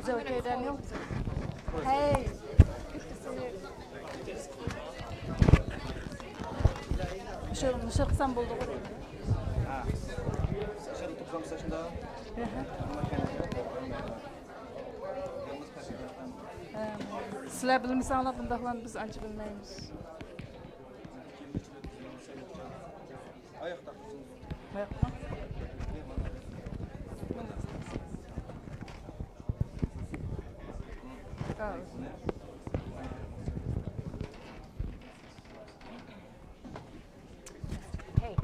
Is it okay, Daniel? Hey, good to see you. Işıl kısam bulduk orayı. Sizler bilmişsiniz, bundan biz anca bilmeyiz. Ayakta. Hey.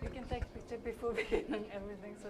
You can take a picture before beginning everything, so.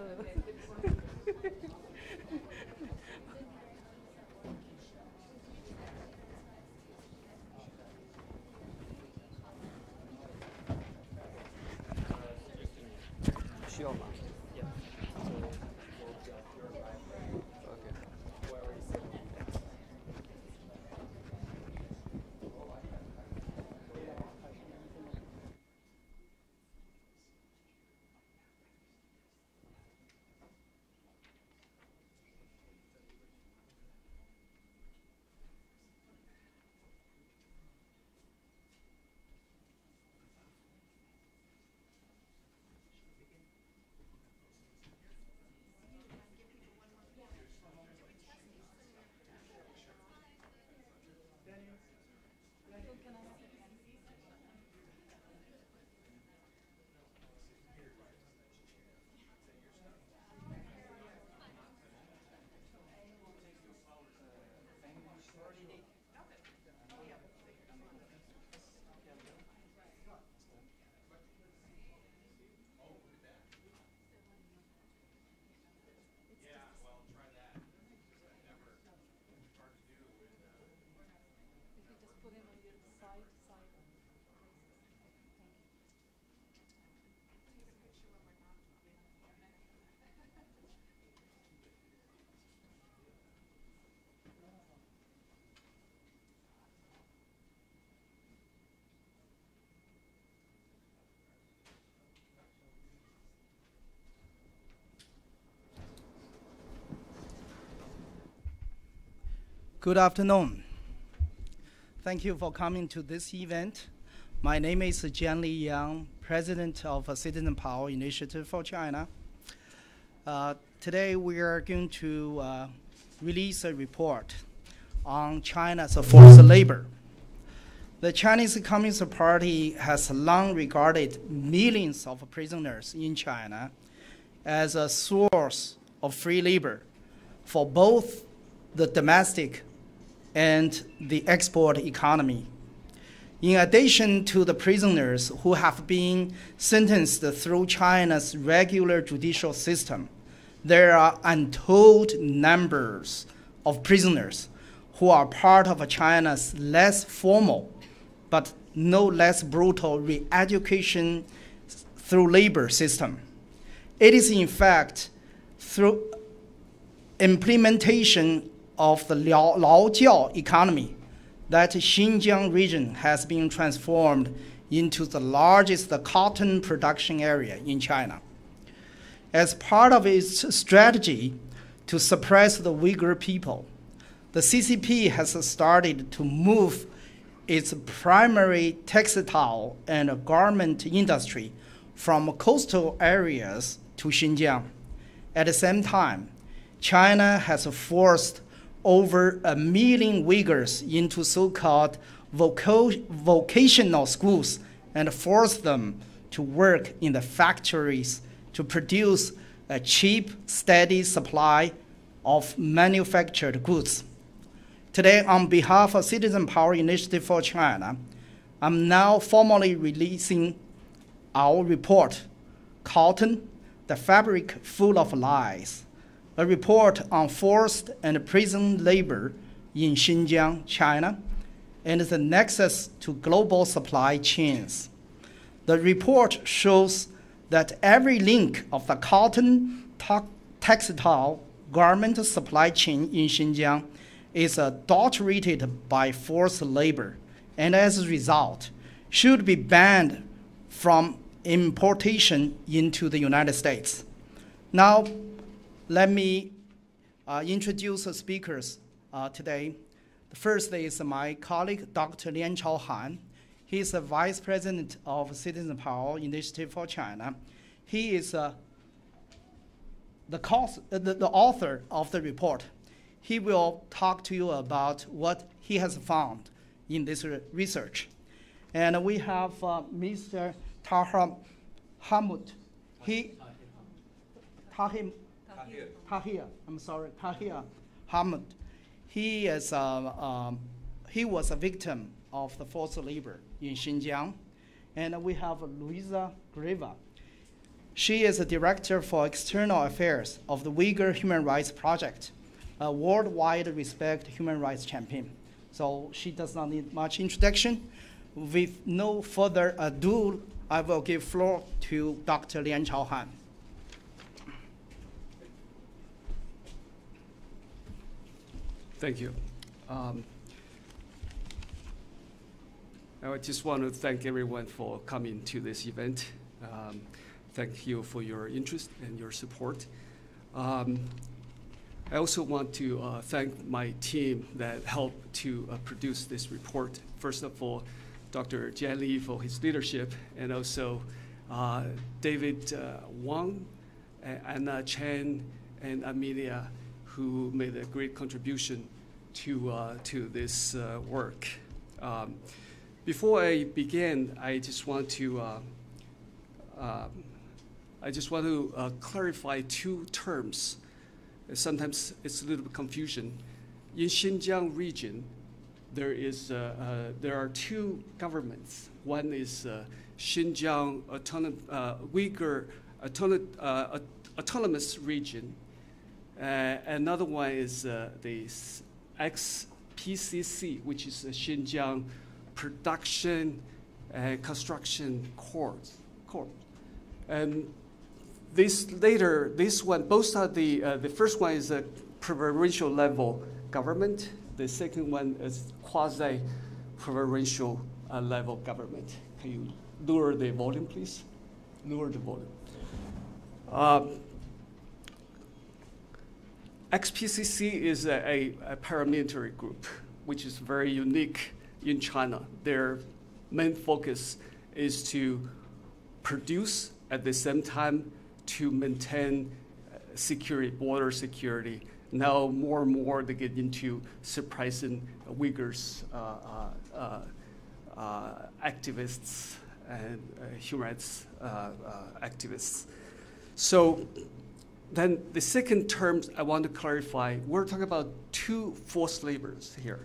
Good afternoon. Thank you for coming to this event. My name is Jianli Yang, President of Citizen Power Initiative for China. Today we are going to release a report on China's forced labor. The Chinese Communist Party has long regarded millions of prisoners in China as a source of free labor for both the domestic and the export economy. In addition to the prisoners who have been sentenced through China's regular judicial system, there are untold numbers of prisoners who are part of China's less formal but no less brutal re-education through labor system. It is in fact through implementation of the Laojiao economy that Xinjiang region has been transformed into the largest cotton production area in China. As part of its strategy to suppress the Uyghur people, the CCP has started to move its primary textile and garment industry from coastal areas to Xinjiang. At the same time, China has forced over 1 million Uyghurs into so-called vocational schools and forced them to work in the factories to produce a cheap, steady supply of manufactured goods. Today, on behalf of Citizen Power Initiative for China, I'm now formally releasing our report, Cotton, the Fabric Full of Lies, a report on forced and prison labor in Xinjiang, China, and the nexus to global supply chains. The report shows that every link of the cotton textile garment supply chain in Xinjiang is adulterated by forced labor, and as a result, should be banned from importation into the United States. Now, let me introduce the speakers today. The first is my colleague, Dr. Lian Chaohan. He is the Vice President of Citizen Power Initiative for China. He is the author of the report. He will talk to you about what he has found in this research. And we have Mr. Tahir Hamid. Tahir Hamid. He was a victim of the forced labor in Xinjiang. And we have Luisa Greva. She is the Director for External Affairs of the Uyghur Human Rights Project, a worldwide respect human rights champion. So she does not need much introduction. With no further ado, I will give floor to Dr. Lian Chaohan. Thank you. I just want to thank everyone for coming to this event. Thank you for your interest and your support. I also want to thank my team that helped to produce this report. First of all, Dr. Jian Li for his leadership, and also David Wang, Anna Chen, and Amelia, who made a great contribution to this work. Before I begin, I just want to clarify two terms. Sometimes it's a little bit confusion. In Xinjiang region, there are two governments. One is Xinjiang Uyghur Autonomous Region. Another one is the XPCC, which is the Xinjiang Production and Construction Corps. And this one, both are the first one is a provincial level government. The second one is quasi-provincial level government. Can you lower the volume, please? Lower the volume. XPCC is a paramilitary group, which is very unique in China. Their main focus is to produce at the same time to maintain security, border security. Now more and more they get into suppressing Uyghurs, activists, and human rights activists. So then the second term I want to clarify, we're talking about two forced labors here,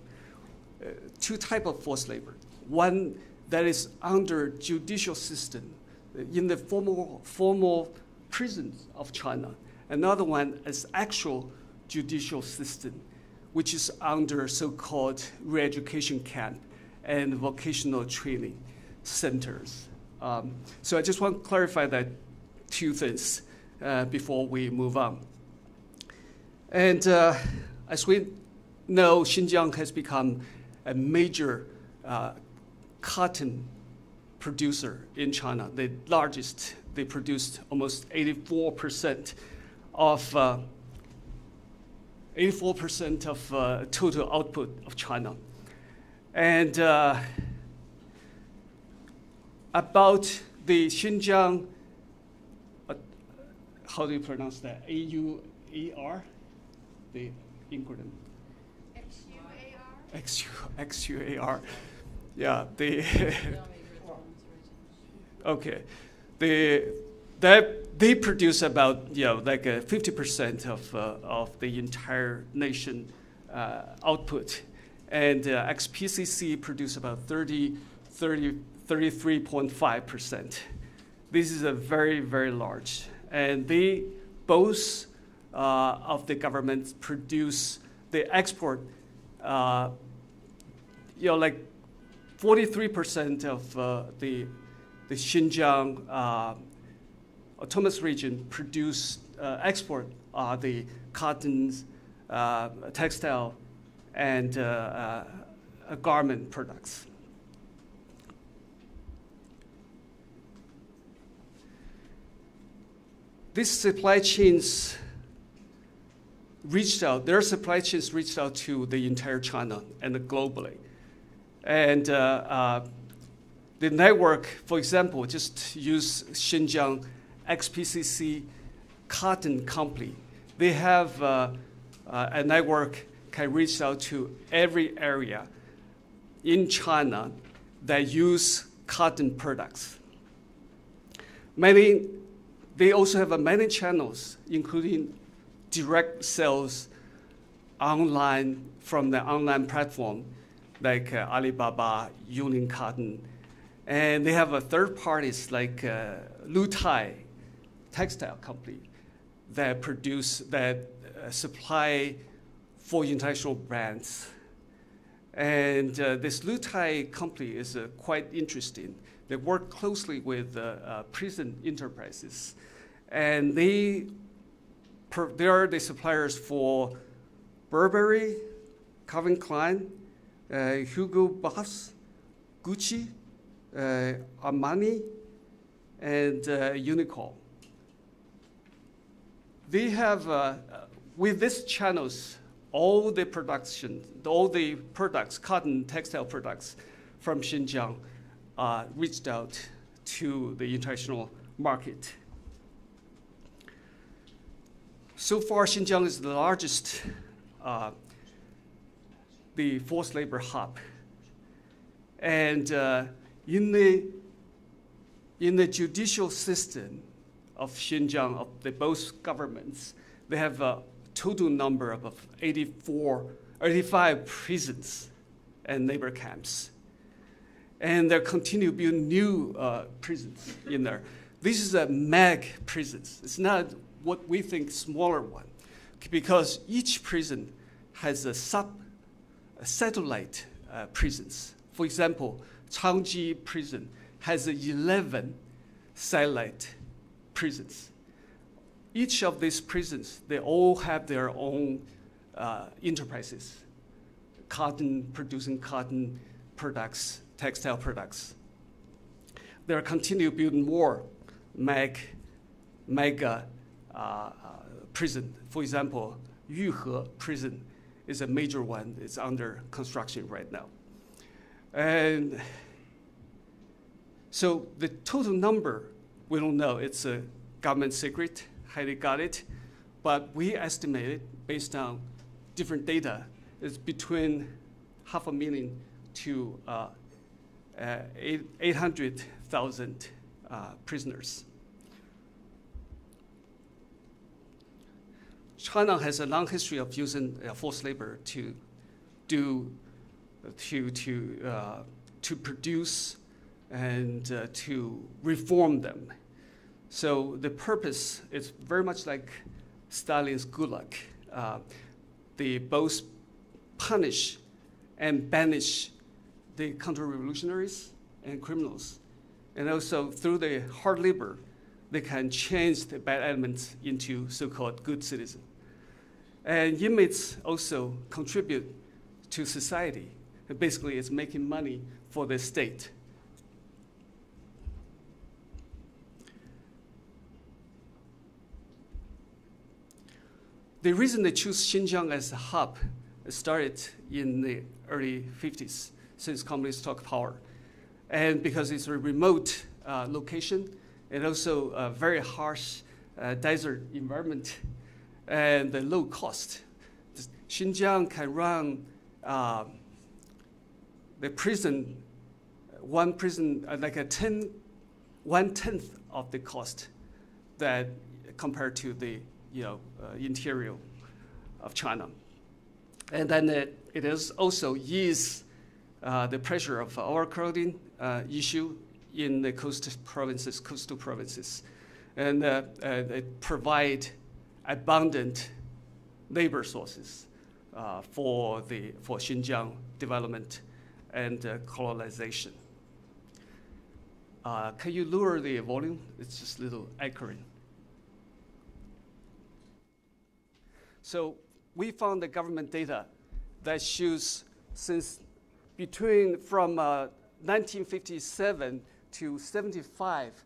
two types of forced labor. One that is under judicial system in the formal prisons of China. Another one is actual judicial system, which is under so-called re-education camp and vocational training centers. So I just want to clarify that two things before we move on. And as we know, Xinjiang has become a major cotton producer in China, the largest. They produced almost 84% of total output of China. And about the Xinjiang, how do you pronounce that? A-U-A-R? The ingredient. X-U-A-R? X-U-A-R. Yeah, the, okay. The they produce about like 50% of the entire nation output, and XPCC produce about 33.5%. This is a very, very large, and they both of the governments produce, they export, like 43% of the Xinjiang autonomous region produce export the cottons, textile, and garment products. These supply chains their supply chains reached out to the entire China and globally. And the network, for example, just use Xinjiang XPCC Cotton Company. They have a network can reach out to every area in China that use cotton products. They also have many channels, including direct sales online from the online platform like Alibaba, Yulin Cotton, and they have third parties like Lutai Textile Company that supply for international brands. And this Lutai company is quite interesting. They work closely with prison enterprises, and they are the suppliers for Burberry, Calvin Klein, Hugo Boss, Gucci, Armani, and Uniqlo. They have, with these channels, all the products, cotton, textile products from Xinjiang reached out to the international market. So far, Xinjiang is the largest the forced labor hub. And in the judicial system of Xinjiang, of both governments, they have a total number of 85 prisons and labor camps. And they're continue building new prisons in there. This is a mag prisons. It's not what we think smaller one, because each prison has a satellite prisons. For example, Changji prison has 11 satellite prisons. Each of these prisons, they all have their own enterprises, producing cotton products, textile products. They're continue building more mega prison. For example, Yuhe prison is a major one. It's under construction right now. And so the total number, we don't know. It's a government secret, how they got it. But we estimate it based on different data. It's between 500,000 to 800,000 prisoners. China has a long history of using forced labor to produce and to reform them. So the purpose is very much like Stalin's Gulag. They both punish and banish the counter-revolutionaries and criminals. And also through the hard labor, they can change the bad elements into so-called good citizens. And inmates also contribute to society. And basically, it's making money for the state. The reason they choose Xinjiang as a hub started in the early 50s, since communists took power. And because it's a remote location, and also a very harsh desert environment, and the low cost. Xinjiang can run the prison, one prison like 1/10 of the cost that compared to the interior of China. And then it is also ease the pressure of overcrowding issue in the coastal provinces, and it provide abundant labor sources for Xinjiang development and colonization. Can you lower the volume? It's just a little echoing. So we found the government data that shows since from 1957 to 75,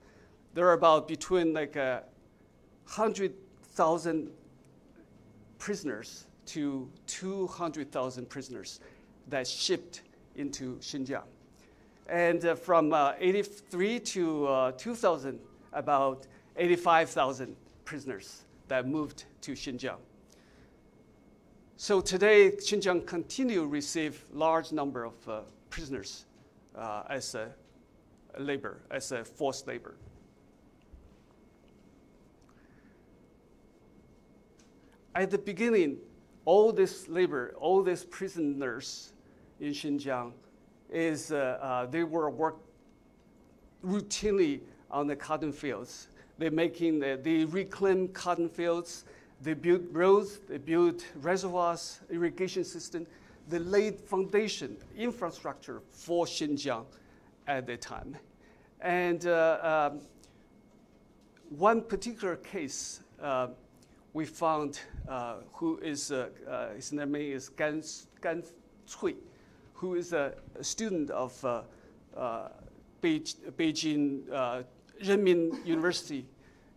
there are about between like 100,000 prisoners to 200,000 prisoners that shipped into Xinjiang. And from 83 to 2000, about 85,000 prisoners that moved to Xinjiang. So today, Xinjiang continue to receive large number of prisoners as a forced labor. At the beginning, all this labor, all these prisoners in Xinjiang, they were work routinely on the cotton fields. They reclaim cotton fields. They built roads, they built reservoirs, irrigation system. They laid foundation, infrastructure for Xinjiang at the time. And one particular case we found, his name is Gan Cui, who is a student of Beijing Renmin University.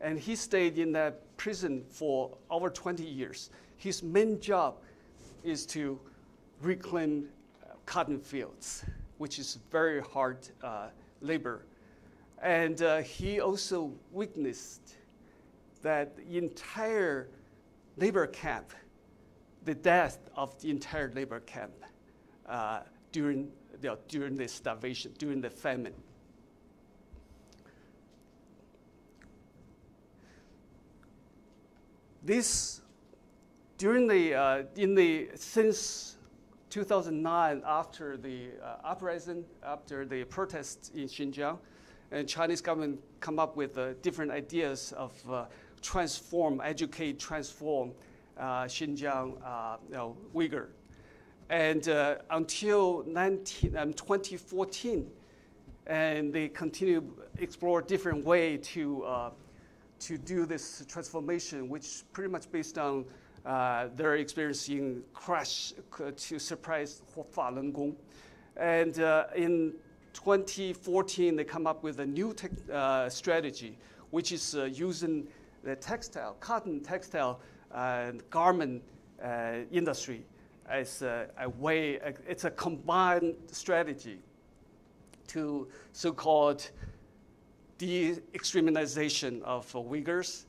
And he stayed in that prison for over 20 years. His main job is to reclaim cotton fields, which is very hard labor. And he also witnessed that the entire labor camp, the death of the entire labor camp during the starvation, during the famine. This, since 2009, after the uprising, after the protests in Xinjiang, and Chinese government come up with different ideas of educate, transform Xinjiang, Uyghur. And until 2014, and they continue to explore different way to do this transformation, which pretty much based on their experience in crash to surprise Falun Gong. And in 2014, they come up with a new strategy, which is using the cotton textile and garment industry as a way. It's a combined strategy to so-called de-extremization of Uyghurs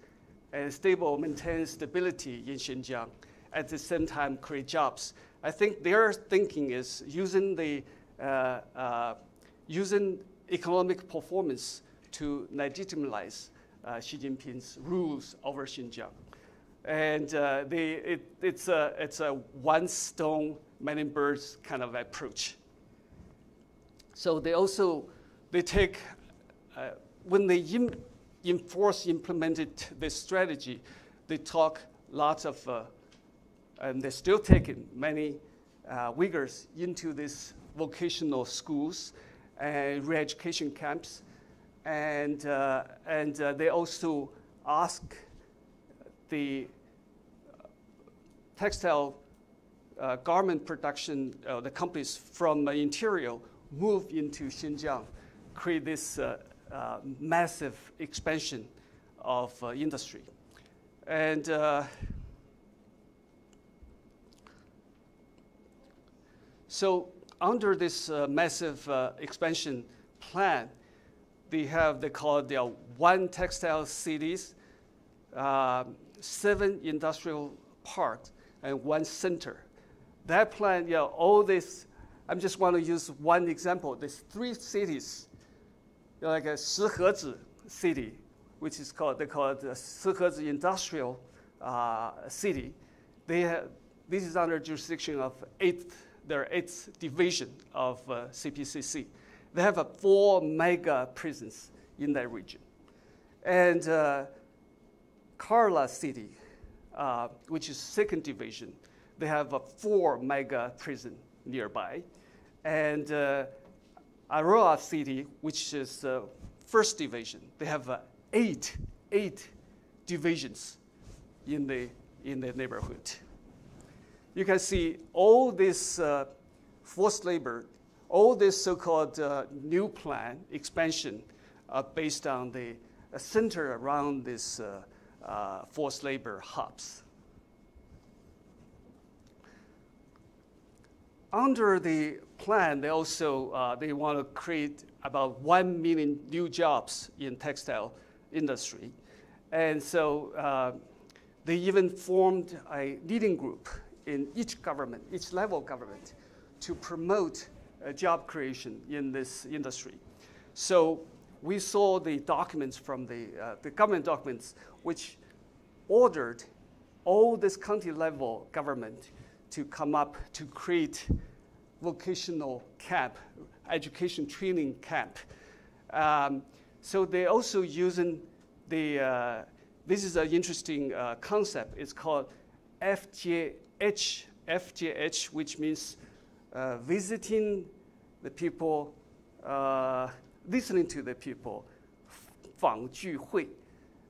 and maintain stability in Xinjiang, at the same time create jobs. I think their thinking is using economic performance to legitimize Xi Jinping's rules over Xinjiang. And it's a one stone, many birds kind of approach. So they take, when they implemented this strategy, they talk lots of, and they're still taking many Uyghurs into these vocational schools and re-education camps, and they also ask the textile garment production, the companies from the interior move into Xinjiang, create this massive expansion of industry. And so under this massive expansion plan, they call it their one textile cities, 7 industrial parks, and 1 center. That plan, all this, I just want to use one example. There's 3 cities, like a Shihezi city, which is called, they call it the Sihezi Industrial City. This is under jurisdiction of their 8th division of CPCC. They have 4 mega prisons in that region. And Karla City, which is 2nd division, they have 4 mega prison nearby. And Aroa City, which is 1st division, they have 8 divisions in the neighborhood. You can see all this forced labor, all this so-called new plan expansion based on the center around this forced labor hubs. Under the plan, they also they want to create about 1 million new jobs in textile industry. And so they even formed a leading group in each government, each level of government, to promote job creation in this industry. So we saw the documents from the government documents, which ordered all this county level government to come up to create vocational camp, education training camp. So they also using the, this is an interesting concept. It's called FJH, which means visiting the people, listening to the people, 访聚会.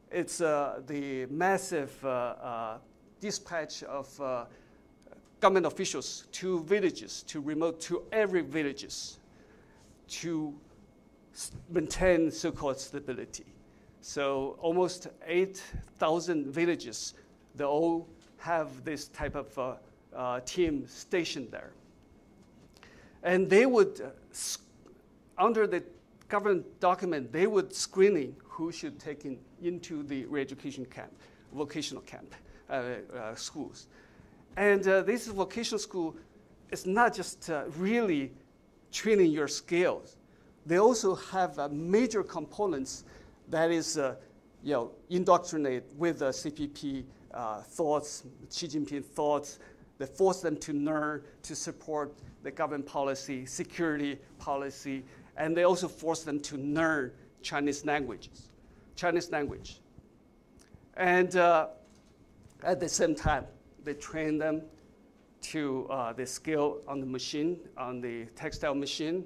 It's the massive dispatch of government officials to villages, to every villages, to maintain so-called stability. So almost 8,000 villages, they all have this type of team stationed there. And they would, under the government document, they would screening who should take into the re-education camp, vocational camp, schools. And this vocational school is not just really training your skills. They also have major components that is, indoctrinate with the CPP thoughts, Xi Jinping thoughts, that force them to learn, to support the government policy, security policy, and they also force them to learn Chinese language. And at the same time, they train them to the skill on the machine, on the textile machine,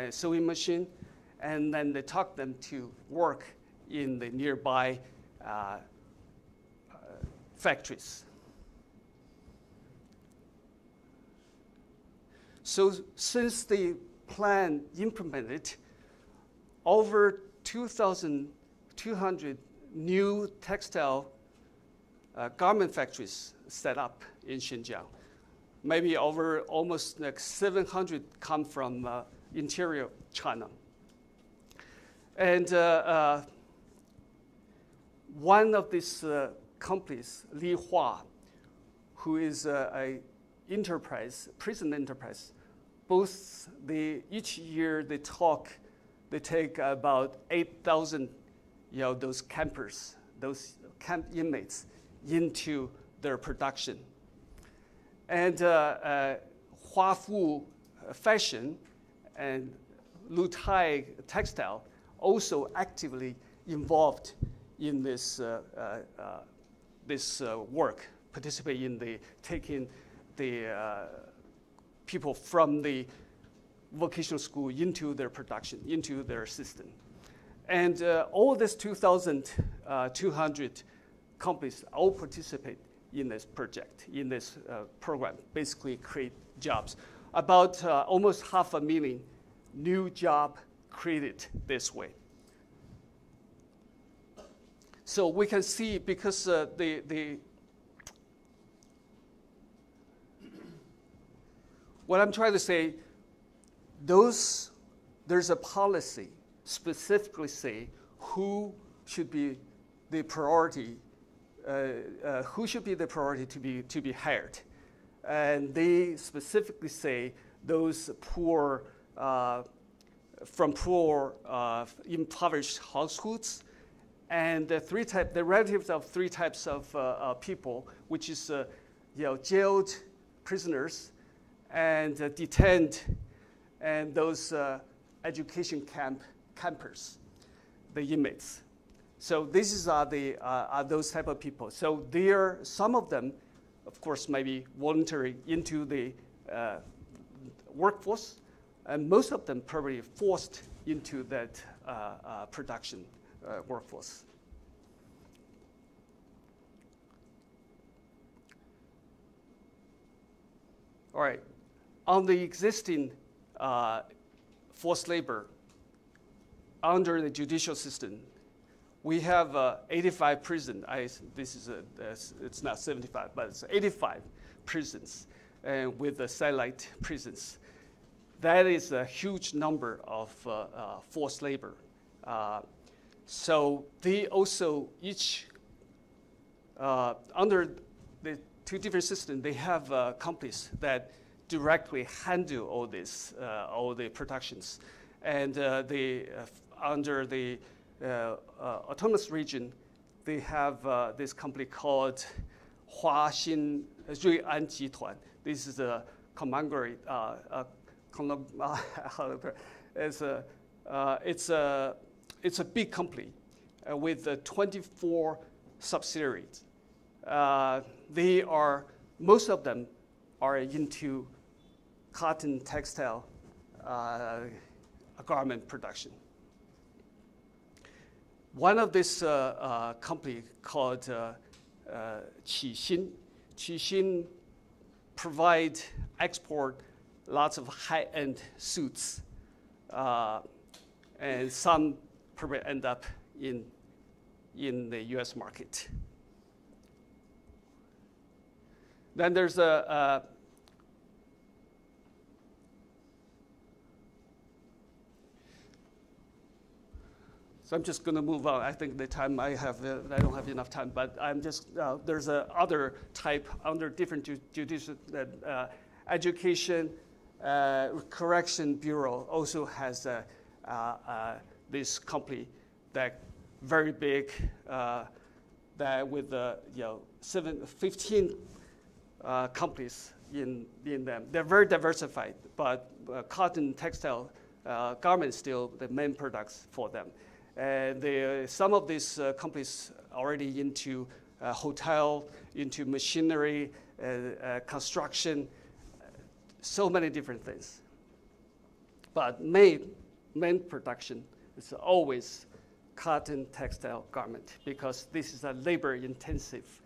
sewing machine, and then they taught them to work in the nearby factories. So since the plan implemented, over 2,200 new textile garment factories set up in Xinjiang. Maybe over almost like 700 come from interior China. And one of these companies, Li Hua, who is a enterprise, prison enterprise, each year they take about 8,000, those campers, those camp inmates into their production. And Huafu Fashion and Lutai Textile also actively involved in this work, participate in taking the people from the vocational school into their production, into their system. And all these 2,200 companies all participate in this project, in this program, basically create jobs. About almost 500,000 new jobs created this way. So we can see, because what I'm trying to say, there's a policy specifically say who should be the priority, to be hired, and they specifically say those poor, from poor, impoverished households, and the relatives of three types of people, which is jailed prisoners and detained, and those education campers, the inmates. So these are those type of people. So some of them, of course, might be voluntary into the workforce, and most of them probably forced into that production workforce. All right, on the existing forced labor under the judicial system, we have 85 prisons. It's not 75, but it's 85 prisons with the satellite prisons. That is a huge number of forced labor. So they also each, under the two different systems, they have companies that directly handle all this, all the productions. And under the autonomous region, they have this company called Huaxin Ruian Jituan. This is a conglomerate. It's a big company with 24 subsidiaries. Most of them are into cotton, textile, garment production. One of this company called Qixin provide export lots of high-end suits, and some probably end up in the U.S. market. Then there's so I'm just going to move on. I think the time I don't have enough time, but I'm just, there's other type under different judicial, education, correction bureau also has this company that very big, that with 15 companies in them. They're very diversified, but cotton, textile, garments still the main products for them. And some of these companies already into hotel, into machinery, construction, so many different things. But main production is always cotton, textile, garment, because this is a labor intensive,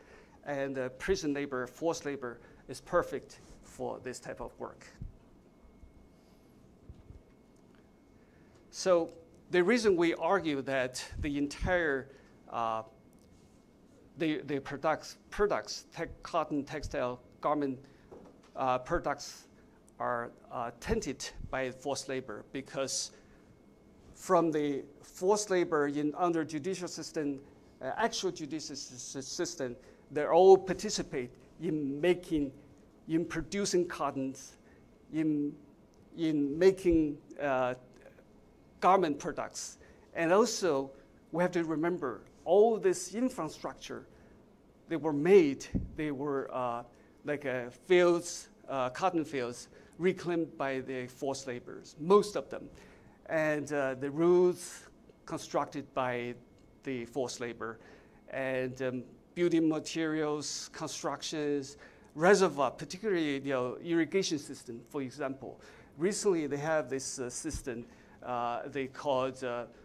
and prison labor, forced labor is perfect for this type of work. So the reason we argue that the entire the products, cotton, textile, garment products are tainted by forced labor, because from the forced labor under judicial system, actual judicial system, they all participate in producing cottons, in making garment products. And also, we have to remember all this infrastructure they were made, they were like fields, cotton fields, reclaimed by the forced laborers, most of them. And the roads constructed by the forced labor, and building materials, constructions, reservoir, particularly irrigation system, for example. Recently, they have this system they called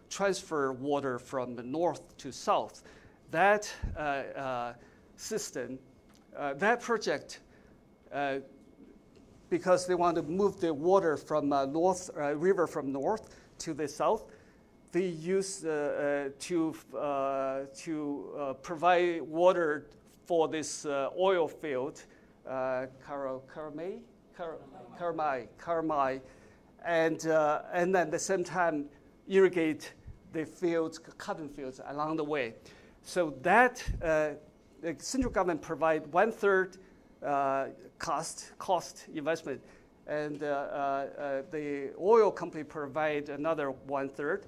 transfer water from the north to south. That system, that project, because they want to move the water from river from north to the south, they use to provide water for this oil field, Karamai, and then at the same time irrigate the fields, cotton fields along the way. So that the central government provide 1/3 cost investment, and the oil company provide another 1/3.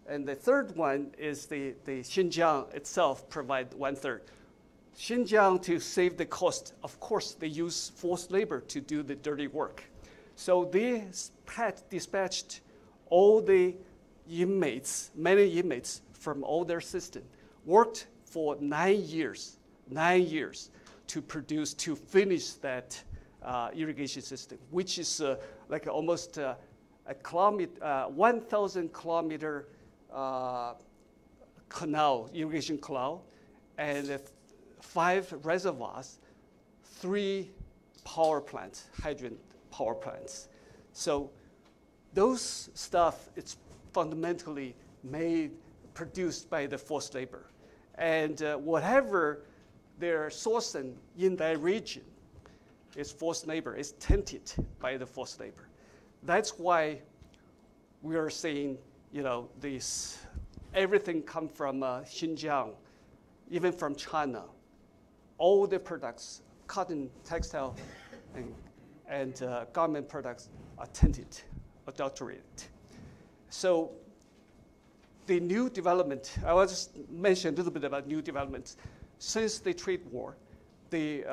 And the third one is the Xinjiang itself provide 1/3. Xinjiang, to save the cost, of course, they use forced labor to do the dirty work. So they dispatched all the inmates, many inmates from all their system, worked for 9 years to finish that irrigation system, which is like almost a kilometer, 1,000 kilometer canal, irrigation canal, and 5 reservoirs, 3 power plants, hydrogen power plants. So those stuff, it's fundamentally produced by the forced labor. And whatever they're sourcing in that region is forced labor, is tainted by the forced labor. That's why we are saying, everything come from Xinjiang, even from China. All the products, cotton, textile, and garment products are tainted, adulterated. So the new development, I will just mention a little bit about new developments. Since the trade war, the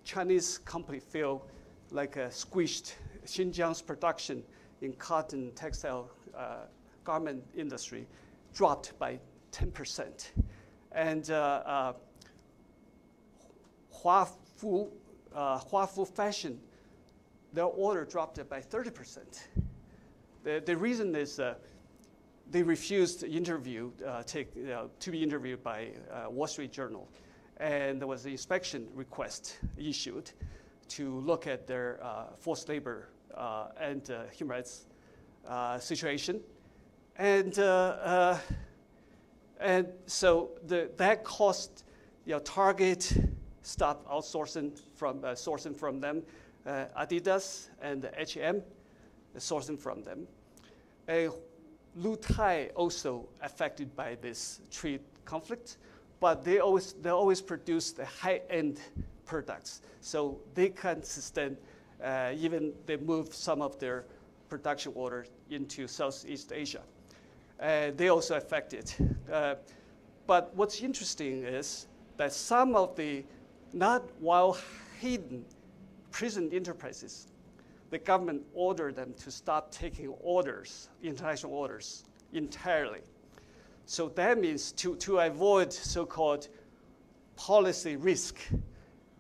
Chinese company feel like squished. Xinjiang's production in cotton, textile, garment industry dropped by 10%. And Huafu Fashion, their order dropped by 30%. The reason is they refused to interview, to be interviewed by Wall Street Journal. And there was an inspection request issued to look at their forced labor and human rights situation. And so that caused Target stopped outsourcing sourcing from them, Adidas and H&M sourcing from them. Lu Tai also affected by this trade conflict, but they always produce the high-end products, so they can sustain. Even they move some of their production orders into Southeast Asia. They also affected. But what's interesting is that some of the not well-hidden prison enterprises, the government ordered them to stop taking orders, international orders, entirely. So that means to avoid so-called policy risk,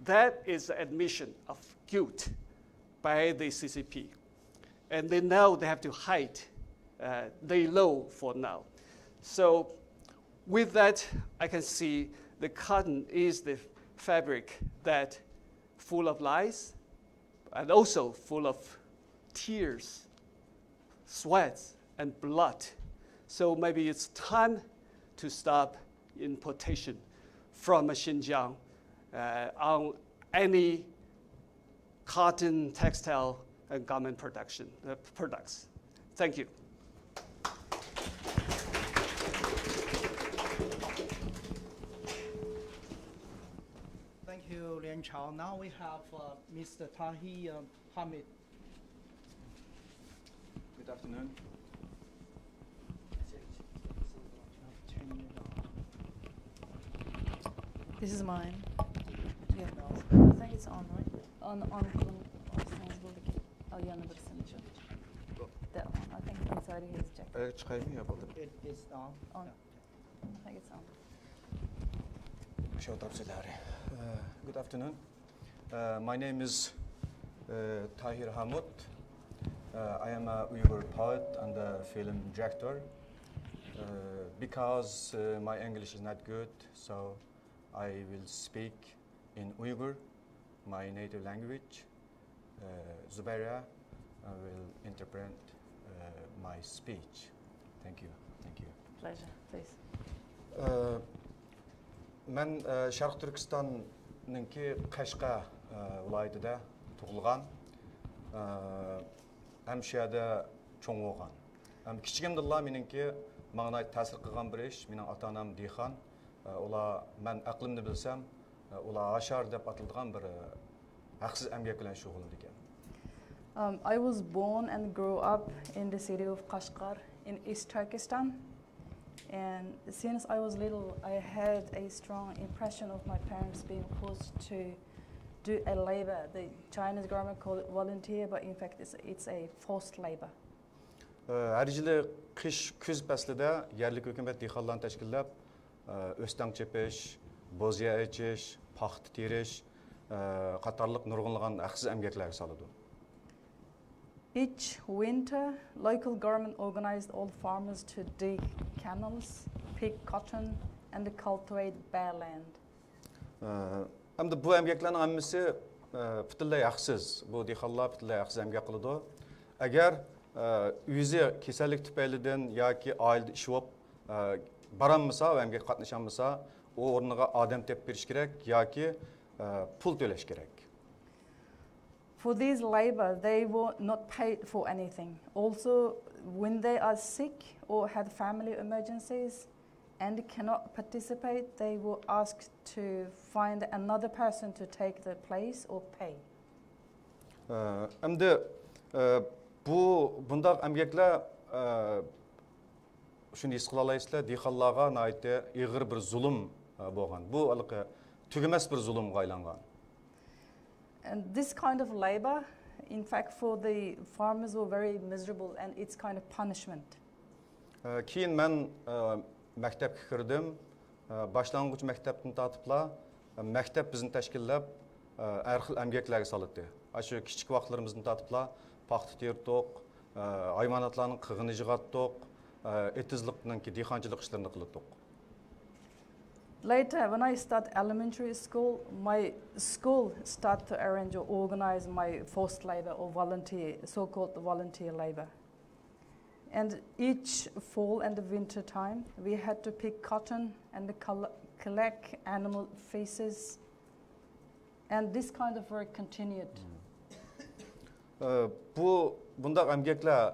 that is the admission of guilt by the CCP. And they know they have to hide, lay low for now. So with that, I can see the cotton is the fabric that full of lies and also full of tears, sweats, and blood. So maybe it's time to stop importation from Xinjiang on any cotton, textile, and garment production products. Thank you. Thank you, Lian Chao. Now we have Mr. Tahir Hamid. Good afternoon. This is mine. Yeah. I think it's on, right? On oh, yeah, number 7. That one. I think inside his jacket. It is on. On. I think it's on. Good afternoon. My name is Tahir Hamid. I am a Uyghur poet and a film director. Because my English is not good, so I will speak in Uyghur, my native language. Zubaira will interpret my speech. Thank you. Thank you. Pleasure, please. Мен Шарқ Түркістанныңки Қашқа вилайетиде туғылған, әмшияда чоң болған. Кичигимдилла меніңки маңа тәсір қылған бір еш, менің ата-анам дихан, ола мен ақлымды білсем, ола ашар деп атылған бір ақсыз әмгек білен шұғылым деген. I was born and grew up in the city of Kashgar in East Turkestan. And since I was little, I had a strong impression of my parents being forced to do a labor. The Chinese government called it volunteer, but in fact it's a forced labor. Her yili qish kuz faslida yerlik hukumat dehqonlarni tashkillab o'stan chepish, bo'zya echish, paxta terish qatorliq nurg'unlagan haqsiz emgaklarga soladi. Each winter, local government organized all farmers to dig canals, pick cotton, and cultivate bare land. Hamda bu emgaklarning hammasi butunlay haqsiz. Bu dehqonlar butunlay haqsiz emgak qiladi. Agar o'zi kasallik tufaylidan yoki oilada ish bo'lib boramasa va emgak qatnashamasa, u o'rniga odam tepib berish kerak yoki pul to'lash kerak. For these labor, they were not paid for anything. Also, when they are sick or had family emergencies and cannot participate, they were asked to find another person to take the place or pay. Endi bundaq emgaklar shuni his qila olasizlar, dehqonlarga nihoyatda ig'ir bir zulm bo'lgan. Bu tugamas bir zulmga aylangan. And this kind of labor, in fact, for the farmers were very miserable, and it's kind of punishment. Keyin men maktabga kirdim. Boshlang'ich maktabdan tortibla maktab bizni tashkillab har xil emgaklarga soladi. Shu kichik vaqtlarimizdan tortibla paxta terdik, hayvonotlarning qig'ini jig'atdik, etizlikninki dehqonchilik ishlarini qildik. Later, when I started elementary school, my school started to arrange or organize my forced labor or volunteer, so-called volunteer labor. And each fall and the winter time, we had to pick cotton and collect animal feces. And this kind of work continued. Bundaq emgaklar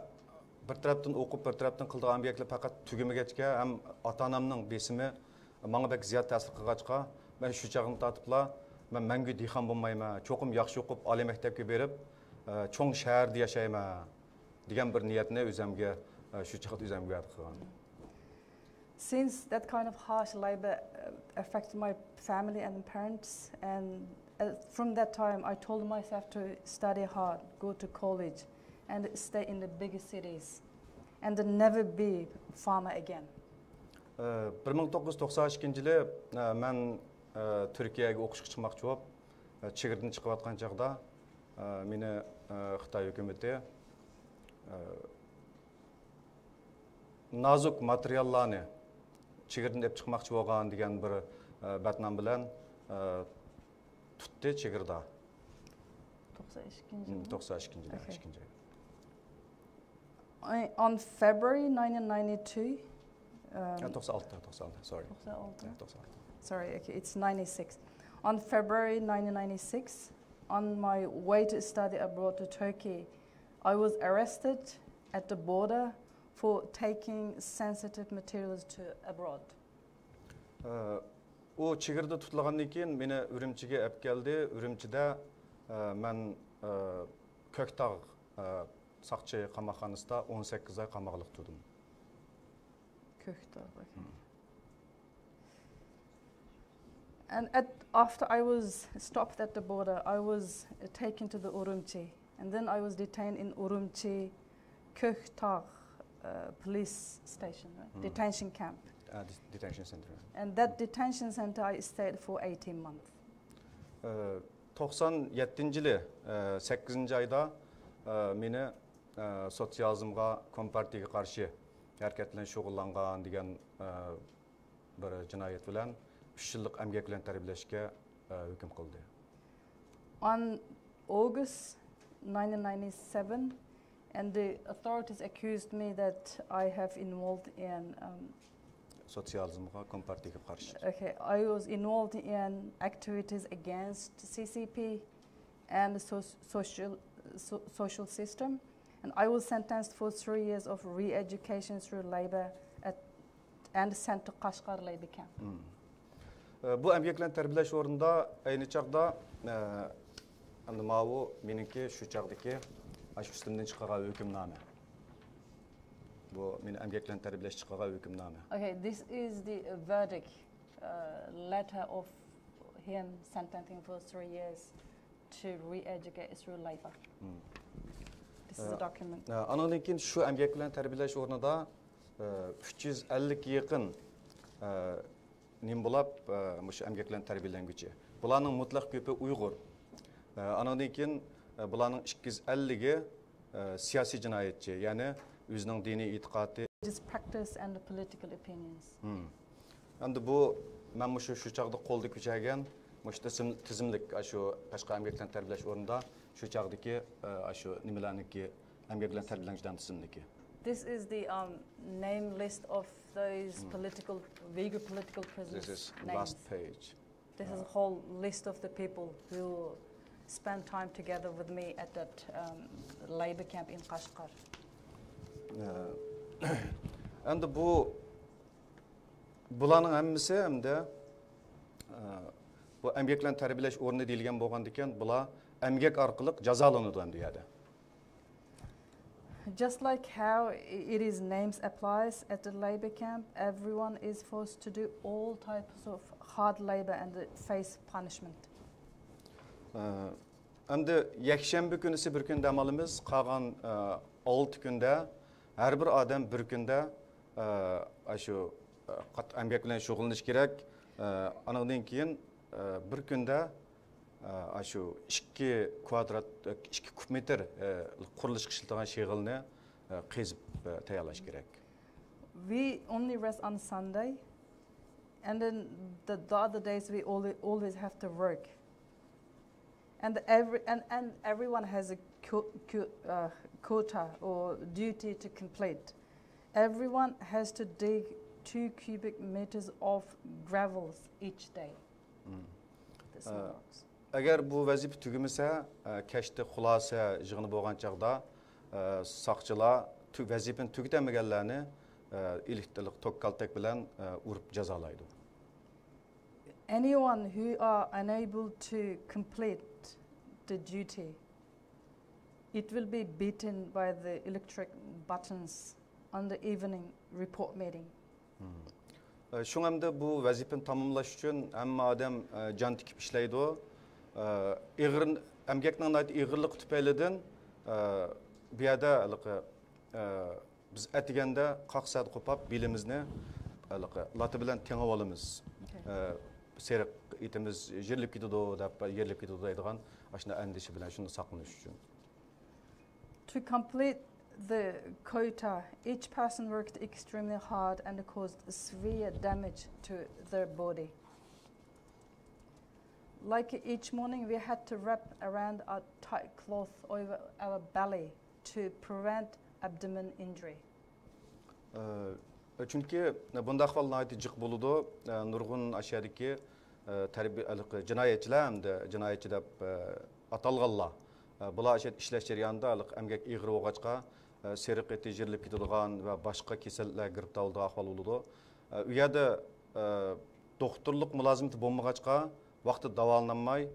bir tarafdan o'qib, bir tarafdan qildigan emgaklar faqat tugamagachga ham ota-onamning besimi Manga bek ziyat ta'sir qilgachqa, men shu chaqni tatibla, men mangu dehqon bo'lmayman, cho'qim yaxshi o'qib, oliy maktabga berib, cho'ng shaharda yashayman degan bir niyatni o'zimga shu chaqda o'zimga qilgan. Since that kind of harsh labor affected my family and parents, and from that time I told myself to study hard, go to college, and stay in the bigger cities, and never be a farmer again. 1992-yili men Turkiyaga o'qishga chiqmoqchi bo'lib, chegirdan chiqayotgan chaqda meni Xitoy hukumati nozuk materiallarni chegirdan olib chiqmoqchi bo'lgan degan bir batnam bilan tutdi chegirda. 92-yil. On February 1992. 96, sorry. Sorry, okay, it's 96. On February 1996, on my way to study abroad to Turkey, I was arrested at the border for taking sensitive materials to abroad. O chegirda tutilgandan keyin meni Urumchiga olib keldi. Urumchida men Ko'ktog' saqchi qamoqxonasida 18 oy qamoqlik turdim. And after I was stopped at the border, I was taken to the Urumchi, and then I was detained in Urumchi Ko'ktog' police station, right? Detention camp. Detention center. And that detention center I stayed for 18 months. 97-yili 8-oyda meni sotsializmga, kompartiyaga qarshi harakatlan shug'ullangan degan bir jinoyat bilan 3 yillik emgak bilan tarbiyalashga hukm qildi. On August 1997, and the authorities accused me that I have involved in sotsializmga, kompartiyaga qarshi. Okay, I was involved in activities against CCP and the social system. And I was sentenced for 3 years of re-education through labor and sent to Qashqar labor camp. Bu emgaklarni tarbiyalash o'rnida ayni chaqda meniki shu chaqdagi shu ustimdan chiqqan hukmnoma. Bu meni emgeklen terbiyeleş çıkaga hükümname. Okay, this is the verdict letter of him sentencing for 3 years to re-educate through labor. This is a document. Andan keyin şu emgeklen terbiyeleş ornida 350 yakın nim bulap muş emgeklen terbiyelengüçi. Bularning mutlaq köpü Uyghur. Andan keyin bularning 250'gi siyasi cinayetçi, yani özünün dini itiqadi. This practice and the political opinions. Endi bu men şu çağda qo'lda kuchagan mushta tizimlik shu Qashqa emgeklan tarbiyalash o'rnida shu chaqdagi shu nimalarniki emgeklan tarbiyalanishdan tizimliki. This is the name list of those Uyghur political prisoners. This is names. last page. This is a whole list of the people who spent time together with me at that labor camp in Qashqar. Endi bularning hammasi hamda bu emgeklan tarbiyalash o'rni deyilgan bo'lgandan bular emgek orqali jazolanadi ham deyadi. Just like how it is names applies at the labor camp, everyone is forced to do all types of hard labor and face punishment. Endi yakshanba kunisi bir kun dam olamiz, qolgan 6 kunda har bir odam bir kunda shu emgek bilan shug'ullanish kerak. Anadan keyin bir kunda shu 2 kvadrat 2 kub metr qurilish qilishilgan sheg'ilni qezib tayyorlash kerak. We only rest on Sunday, and then the other days we always have to work. And everyone has a quota or duty to complete. Everyone has to dig 2 cubic meters of gravels each day. This works. Agar bu vazifa tugimasa, kashda xulosa yig'ini bo'lgan chaqda soqchilar vazifani tugatamaganlarni elektrik tok kaltak bilan urib jazolaydi. Anyone who are unable to complete the duty, it will be beaten by the electric buttons on the evening report meeting. Şuňamda bu vazifani tamamlash uchun hamma odam jon tikib ishlaydi. Emgekning ig'irlik tufaylidan bu yerda biz atiganda qaqsad qo'pab belimizni lati bilan tengib olamiz. Seriq itimiz yerlib ketadi deb yerlib ketadi deydigan ashuna andishi bilan shuni saqlanish uchun. To complete the quota, each person worked extremely hard and caused severe damage to their body. Like each morning, we had to wrap around our tight cloth over our belly to prevent abdomen injury. Çünki bunda ahvallar jiq buludu. Nurgun aşağıdaki cinayetçiler hem de cinayetçi dep atalğanlar. Bular aşağıda işleş jarayonida emgek ig'ir bo'lg'achqa seriq eti jirilib ketadigan va boshqa kasallar kirib toldigan ahvol bo'ladi. U yerda doktorlik mulozimati bo'lmag'achqa vaqti davolanmay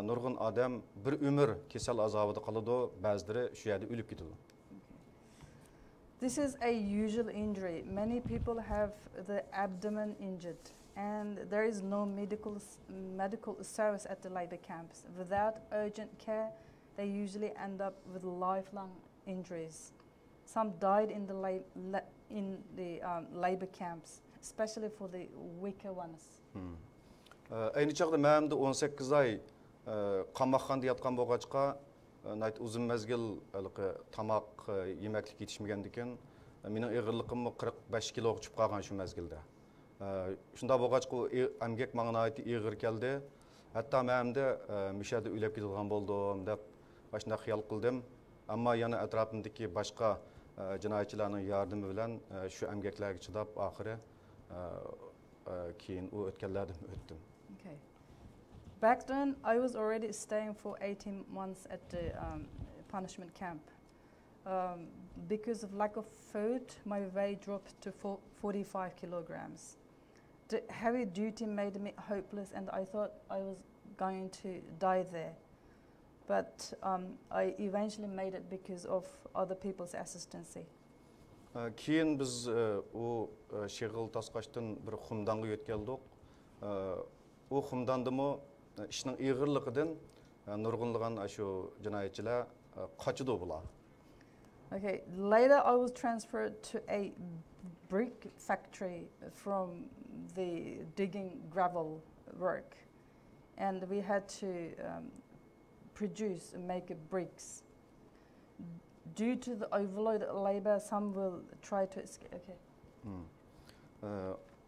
nurg'un odam bir umr kasal azobida qoladi, ba'zilari shu yerda o'lib ketadi. This is a usual injury. Many people have the abdomen injured, and there is no medical service at the labor camps. Without urgent care, they usually end up with lifelong injuries. Some died in the labor camps, especially for the weaker ones. Ayni chaqda menimda 18 oy qamoqxonada yotgan bo'lg'achqa uzun mezgil tamoq yemaklik yetishmagandikan mening ig'irligimni 45 kiloga chiqib qolgan shu mezgilda. Shunda bo'lg'achqa emgak menga ig'ir keldi. Hatto menimda mishada o'lib ketadigan bo'ldim deb başına xiyal qildim. Ammo yana atrofimdagi boshqa jinoyatchilarning yordami bilan shu emgaklarga chidab oxiri keyin u o'tganlardan o'tdim. Okay. Back then, I was already staying for 18 months at the punishment camp. Because of lack of food, my weight dropped to 45 kilograms. The heavy duty made me hopeless, and I thought I was going to die there. But I eventually made it because of other people's assistance. Кейін біз о шеғыл тасқаштың бір құмданғы өткелдік. О құмданды мұ ішінің иғырлықыдың нұрғынлыған ашу жинайетчілер қачыды бұла. Okay, later I was transferred to a brick factory from the digging gravel work. And we had to produce and make bricks. Due to the overload labor, some will try to escape. Okay.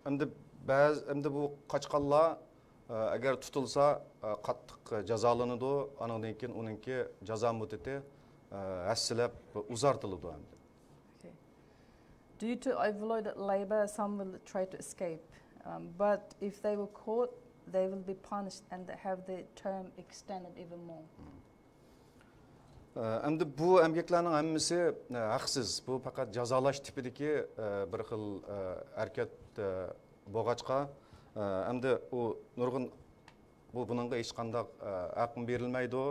Әмді бұл қачқалла әгер тұтылса қаттық жазалынады, аныңдан кейін оныңке жаза мұдеті әсілеп ұзартылыды. Okay. Due to overload labor, some will try to escape. But if they were caught, they will be punished and have the term extended even more. Әмді бұл әмгеклерінің әммесі ақсыз. Бұл пақат жазалаш типідекі бір қыл әркет боғачқа. Әмді нұрғын бұныңға ешқандақ ақын берілмейді.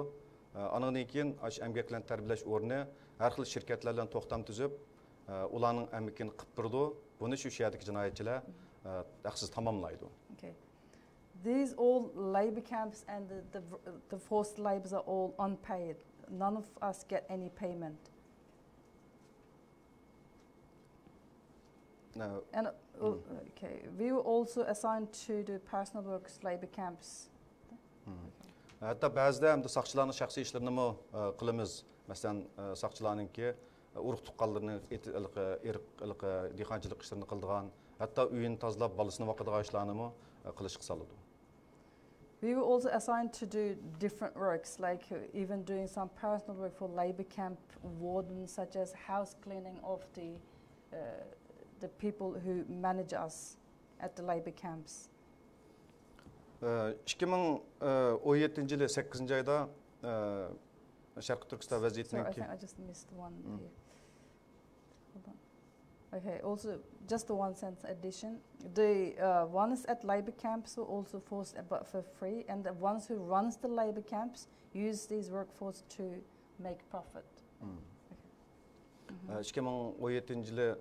Анығын екен әмгеклерін тәрбілеш орны әрқыл шіркетлерден тоқтам түзіп, оланың әмгекен қыппырды. Бұны шүшиядық жинайетчілер ақсыз тамамлайды. Okay. These all labor camps and the forced labors are all unpaid. None of us get any payment. No. And okay, we were also assigned to the personal works labor camps. Hatta bazıda hem de sakçıların şahsi işlerini mi kılımız? Mesela sakçıların ki uruk tuqqallarını, dixancılık işlerini kıldığan, hatta üyün tazlap balısını vakıdığa işlerini mi kılış kısalıdı? We were also assigned to do different works, like even doing some personal work for labor camp wardens, such as house cleaning of the people who manage us at the labor camps. 2017 yılı 8. ayda Şarkı Türkistan vaziyetinin ki... Sorry, I think I just missed one here. Hold on. Okay, also just the one sentence addition. The ones at labor camps were also forced but for free, and the ones who runs the labor camps use these workforce to make profit. 2017 yılı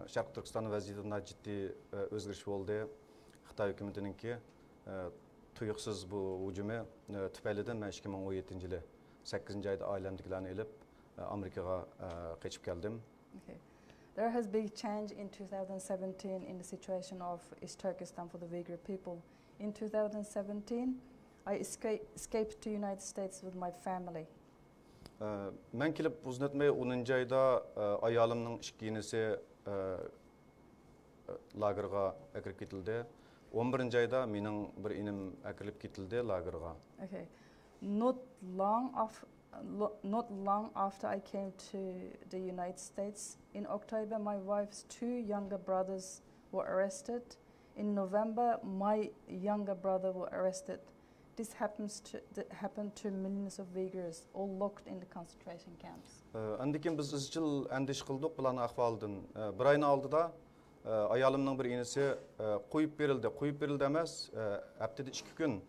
Şarkı Türkistan vaziyetinde ciddi özgürüş oldu. Xitay hükümetinin ki tuyuqsuz bu hücumu tüpeliden ben 2017 yılı 8. ayda ailemdekilerini elip Amerika'ya geçip geldim. Okay. There has been change in 2017 in the situation of East Turkestan for the Uyghur people. In 2017, I escaped to United States with my family. Ben kelip uzun etmey 10. ayda ayalımның işkiyinisi lagerga akirip ketildi. 11. ayda mening bir inim akirip ketildi lagerga. Okay. Not long after I came to the United States, in October my wife's 2 younger brothers were arrested. In November my younger brother were arrested. This happened to millions of Uyghurs, all locked in the concentration camps. Andikin biz izchil andish qildik bularni ahvolidan. Bir oyni oldida ayolımның bir inisi qo'yib berildi emas, haftada 2 kun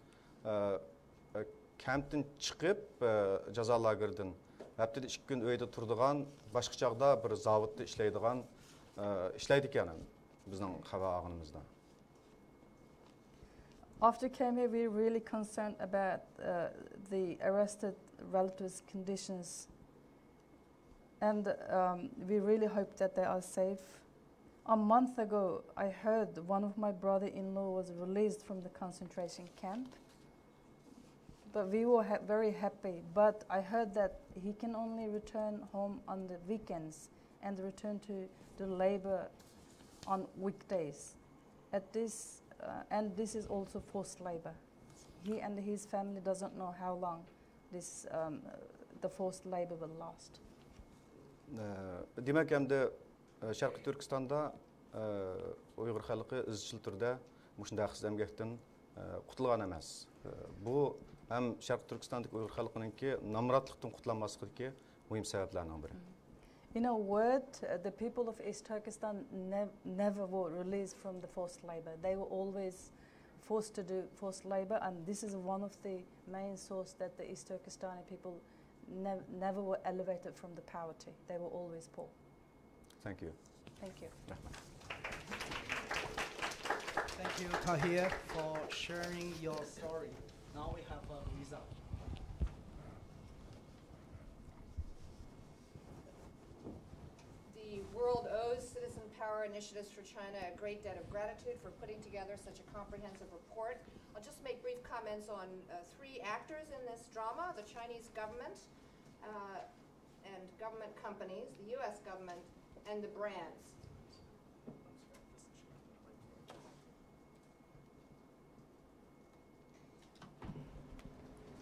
kampdan chiqib jazo lageridan haftada 2 kun uyda turadigan, boshqa chog'da bir zavodda ishlaydi ekan bizning xabar olganimizda. After came here, we were really concerned about the arrested relatives' conditions, and we really hope that they are safe. A month ago, I heard one of my brother-in-law was released from the concentration camp, but we were very happy. But I heard that he can only return home on the weekends and return to the labor on weekdays. And this is also forced labor. He and his family doesn't know how long the forced labor will last. Demek endi Şarkı Türkistan'da Uyghur halkı izchil turda mushunday aqsiz emgakdan qutulgan emas. Bu hem Şarkı Türkistan'daki Uyghur halkınınki namratlıktan qutlanmaslıqdaki muhim sebeplerden biri. In a word, the people of East Turkestan never were released from the forced labor. They were always forced to do forced labor, and this is one of the main sources that the East Turkestani people never were elevated from the poverty. They were always poor. Thank you. Thank you. Thank you, Tahir, for sharing your story. Now we have Lisa. The world owes Citizen Power Initiatives for China a great debt of gratitude for putting together such a comprehensive report. I'll just make brief comments on three actors in this drama: the Chinese government and government companies, the U.S. government, and the brands.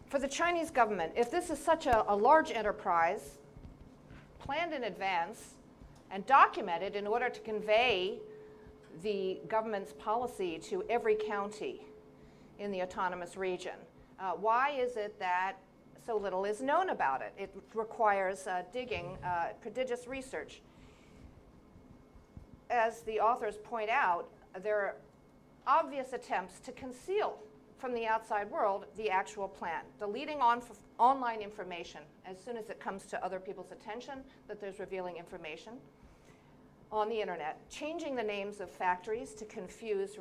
For the Chinese government, if this is such a large enterprise, planned in advance and documented in order to convey the government's policy to every county in the autonomous region, why is it that so little is known about it? It requires digging, prodigious research. As the authors point out, there are obvious attempts to conceal from the outside world the actual plan, deleting online information as soon as it comes to other people's attention that there's revealing information on the internet, changing the names of factories to confuse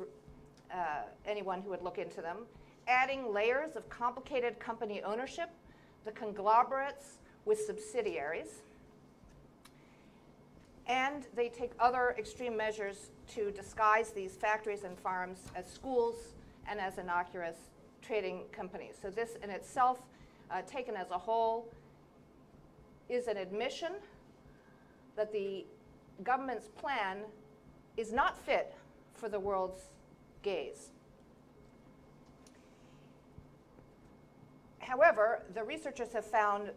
anyone who would look into them, adding layers of complicated company ownership, the conglomerates with subsidiaries, and they take other extreme measures to disguise these factories and farms as schools and as innocuous trading companies. So this in itself, taken as a whole, is an admission that the government's plan is not fit for the world's gaze. However, the researchers have found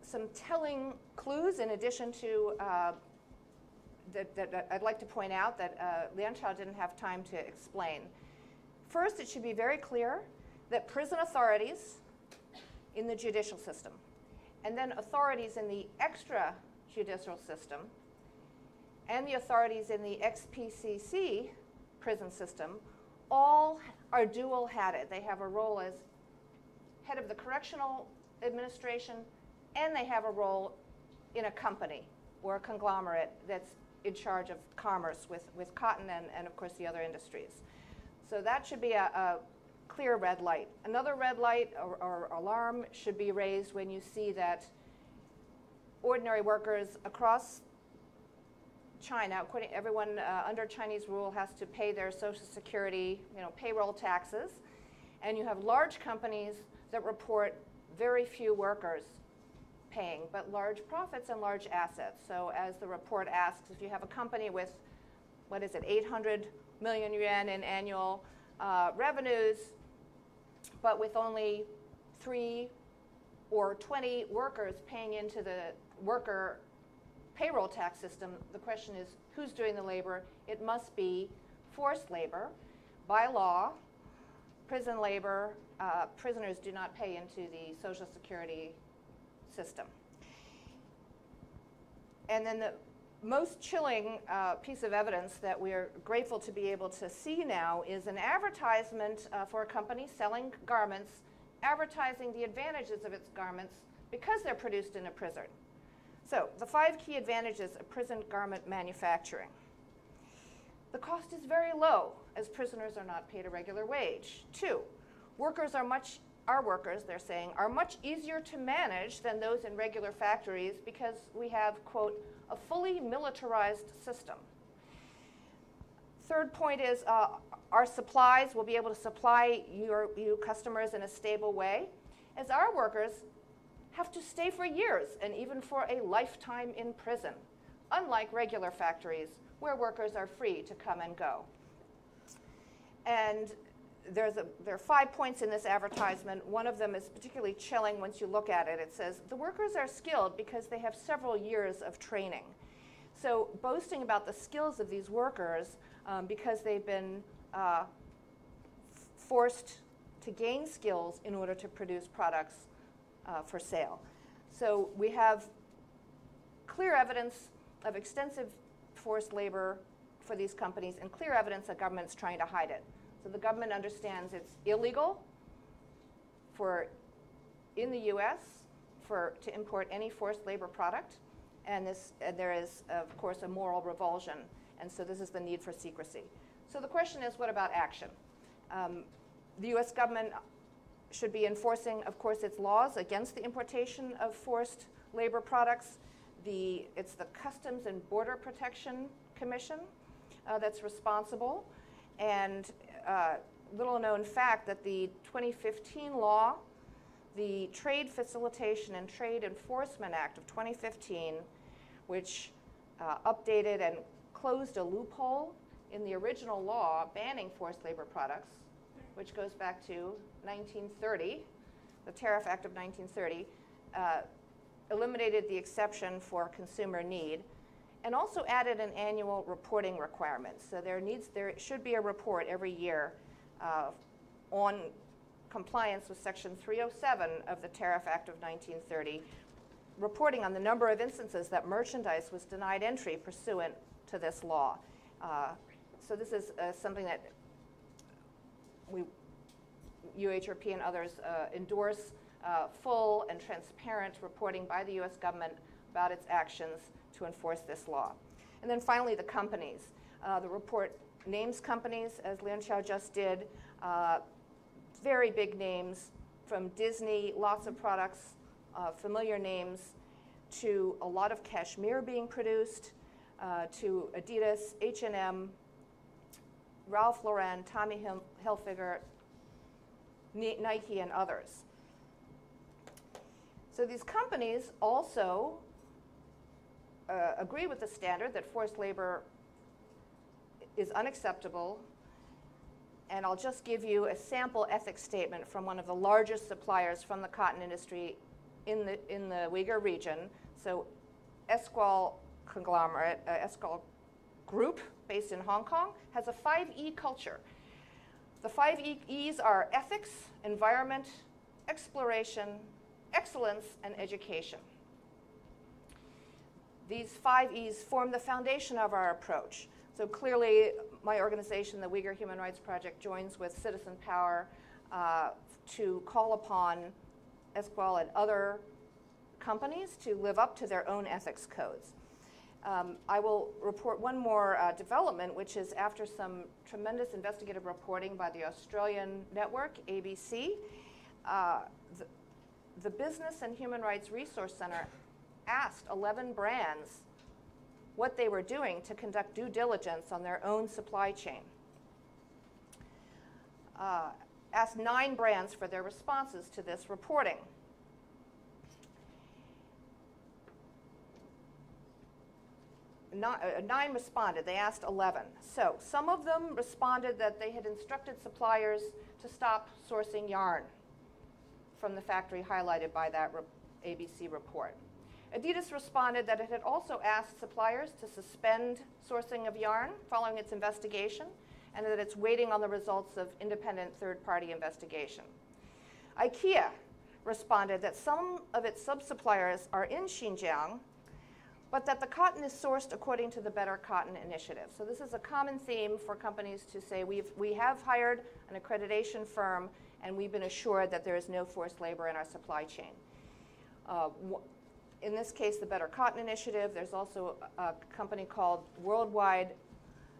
some telling clues in addition to that I'd like to point out that Lian Chao didn't have time to explain. First, it should be very clear that prison authorities in the judicial system and then authorities in the extrajudicial system and the authorities in the XPCC prison system all are dual-hatted. They have a role as head of the correctional administration, and they have a role in a company or a conglomerate that's in charge of commerce with cotton and of course, the other industries. So that should be a clear red light. Another red light or alarm should be raised when you see that ordinary workers across China, everyone under Chinese rule has to pay their Social Security, payroll taxes, and you have large companies that report very few workers paying, but large profits and large assets. So as the report asks, if you have a company with, 800 million yuan in annual revenues, but with only 3 or 20 workers paying into the worker payroll tax system, the question is, who's doing the labor? It must be forced labor. By law, prison labor, prisoners do not pay into the Social Security system. And then the most chilling piece of evidence that we're grateful to be able to see now is an advertisement for a company selling garments, advertising the advantages of its garments because they're produced in a prison. So the 5 key advantages of prison garment manufacturing. The cost is very low, as prisoners are not paid a regular wage. 2, our workers, they're saying, are much easier to manage than those in regular factories because we have, quote, a fully militarized system. Third point is our supplies will be able to supply you customers in a stable way, as our workers have to stay for years and even for a lifetime in prison, unlike regular factories where workers are free to come and go. And there are 5 points in this advertisement. One of them is particularly chilling once you look at it. It says, the workers are skilled because they have several years of training. So boasting about the skills of these workers because they've been forced to gain skills in order to produce products for sale. So we have clear evidence of extensive forced labor for these companies and clear evidence that government's trying to hide it. So the government understands it's illegal in the US to import any forced labor product. and there is, of course, a moral revulsion, and so this is the need for secrecy. So the question is, what about action? The U.S. government should be enforcing, of course, its laws against the importation of forced labor products. It's the Customs and Border Protection Commission that's responsible. And little known fact that the 2015 law, the Trade Facilitation and Trade Enforcement Act of 2015, which updated and closed a loophole in the original law banning forced labor products, which goes back to 1930, the Tariff Act of 1930, eliminated the exception for consumer need, and also added an annual reporting requirement. So there should be a report every year on compliance with Section 307 of the Tariff Act of 1930, reporting on the number of instances that merchandise was denied entry pursuant to this law. So this is something that UHRP and others endorse, full and transparent reporting by the U.S. government about its actions to enforce this law. And then finally, the companies. The report names companies, as Lian Xiao just did, very big names, from Disney, lots of products, familiar names, to a lot of cashmere being produced, to Adidas, H&M, Ralph Lauren, Tommy Hilfiger, Nike, and others. So these companies also agree with the standard that forced labor is unacceptable. And I'll just give you a sample ethics statement from one of the largest suppliers from the cotton industry in the Uyghur region. So Esqual conglomerate, Esqual Group, based in Hong Kong, has a 5E culture. The 5 E's are ethics, environment, exploration, excellence, and education. These 5 E's form the foundation of our approach. So clearly, my organization, the Uyghur Human Rights Project, joins with Citizen Power to call upon Esqual and other companies to live up to their own ethics codes. I will report one more development, which is after some tremendous investigative reporting by the Australian network, ABC, the Business and Human Rights Resource Center asked 11 brands what they were doing to conduct due diligence on their own supply chain. Asked 9 brands for their responses to this reporting. Nine responded. They asked 11. So some of them responded that they had instructed suppliers to stop sourcing yarn from the factory highlighted by that ABC report. Adidas responded that it had also asked suppliers to suspend sourcing of yarn following its investigation, and that it's waiting on the results of independent third-party investigation. IKEA responded that some of its sub-suppliers are in Xinjiang, but that the cotton is sourced according to the Better Cotton Initiative. So this is a common theme for companies to say, we have hired an accreditation firm, and we've been assured that there is no forced labor in our supply chain. In this case, the Better Cotton Initiative. There's also a company called Worldwide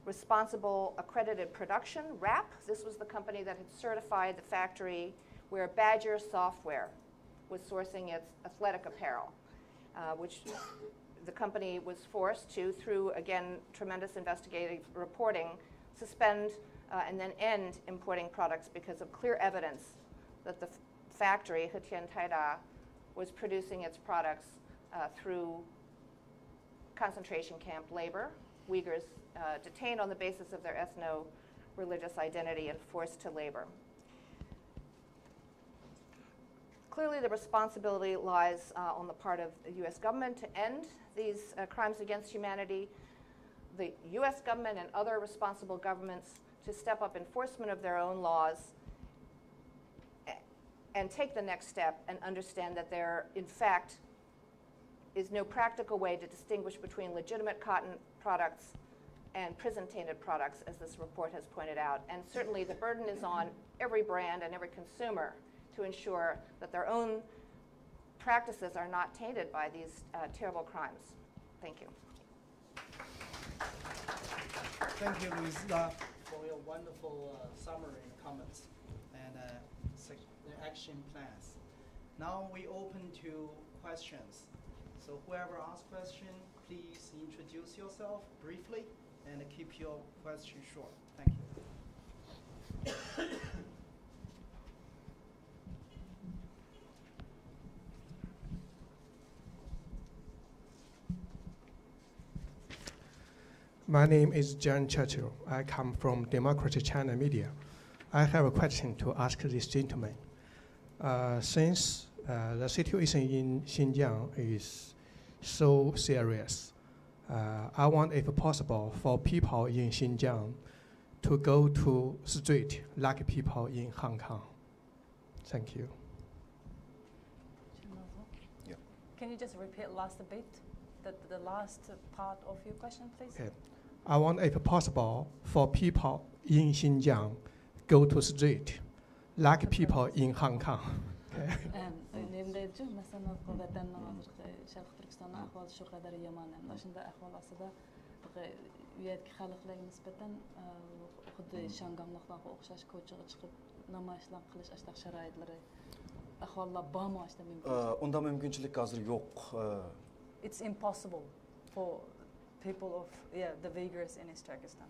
Responsible Accredited Production, WRAP. This was the company that had certified the factory where Badger Software was sourcing its athletic apparel, which the company was forced to, through, again, tremendous investigative reporting, suspend and then end importing products because of clear evidence that the factory, Hetian Taida, was producing its products through concentration camp labor, Uyghurs detained on the basis of their ethno-religious identity and forced to labor. Clearly, the responsibility lies on the part of the U.S. government to end these crimes against humanity, the U.S. government and other responsible governments to step up enforcement of their own laws and take the next step and understand that there, in fact, is no practical way to distinguish between legitimate cotton products and prison-tainted products, as this report has pointed out. And certainly the burden is on every brand and every consumer to ensure that their own practices are not tainted by these terrible crimes. Thank you. Thank you, Louise, for your wonderful summary and comments and the action plans. Now we open to questions. So whoever asks question, please introduce yourself briefly and keep your question short. Thank you. My name is John Churchill. I come from Democratic China Media. I have a question to ask this gentleman. Since the situation in Xinjiang is so serious, I want, if possible, for people in Xinjiang to go to street like people in Hong Kong. Thank you. Yeah. Can you just repeat last bit, the last part of your question, please? Okay. I want, if possible, for people in Xinjiang go to street like people in Hong Kong. Okay. Nemdeydi, mesela quvvatan Sharq Turkiston ahvoli shu qadar yomon. Endi shunday ahvol ostida uyatga xalqlarga nisbatan xuddi Shanganliklarga o'xshash ko'chaga chiqib namoyishlar qilish ashta sharoitlari ahvollar bormi ashta mumkin? Unda mümkünçilik hazır yok. It's impossible for people of the Uyghurs in East Turkestan.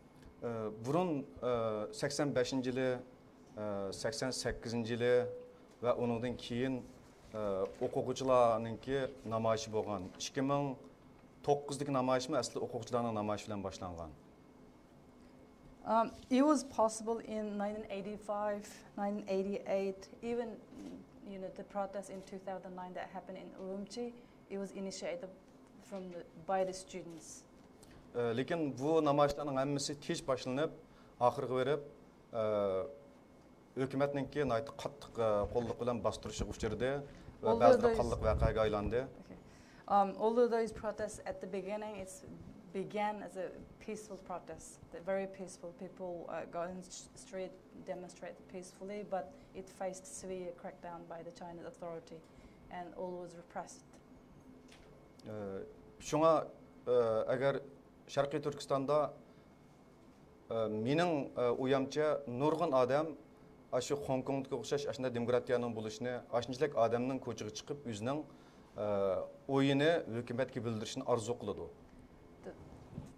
Burun 85-yili, 88-yili ve onundan keyin o'quvchilarninki namoyishi bo'lgan. 2009'dagi namoyishmi asli o'quvchilarning namoyishi bilan boshlangan. It was possible in 1985, 1988, even the protest in 2009 that happened in Urumqi. It was initiated by the students. Lekin bu namoyishlarning hammasi tez boshlanib, oxirga berib, hukumatninki qattiq qo'lliq bilan bostirishga uchirdi va ba'zi qonliq voqeaga aylandi. Although those protests at the beginning began as a peaceful protest, very peaceful. People got in the street, demonstrated peacefully, but it faced severe crackdown by the Chinese authority, and all was repressed. Şuna agar Sharqiy Turkistonda mening o'yamcha nurg'un odam shu Hong Kongga o'xshash ashuna demokratiyaning bo'lishini, ashunchalik odamning ko'chaga chiqib o'zining o'yini hukumatga bildirishni orzu qiladi.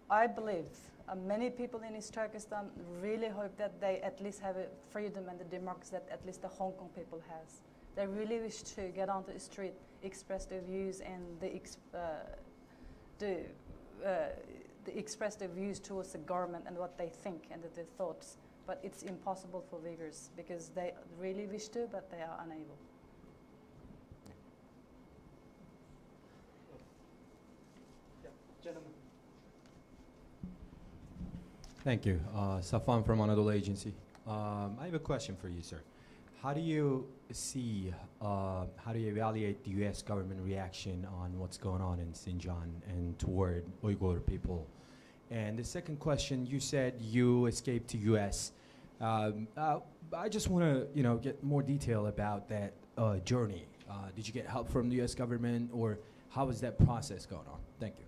I believe many people in East Turkestan really hope that they at least have a freedom and the democracy that at least the Hong Kong people has. They really wish to get onto the street, express their views and express their views towards the government and what they think and their thoughts. But it's impossible for Uyghurs because they really wish to, but they are unable. Yeah, gentlemen. Thank you. Safan from Anadolu Agency. I have a question for you, sir. How do you see, how do you evaluate the U.S. government reaction on what's going on in Xinjiang and toward Uyghur people? And the second question, you said you escaped to U.S. I just want to, get more detail about that journey. Did you get help from the U.S. government, or how is that process going on? Thank you.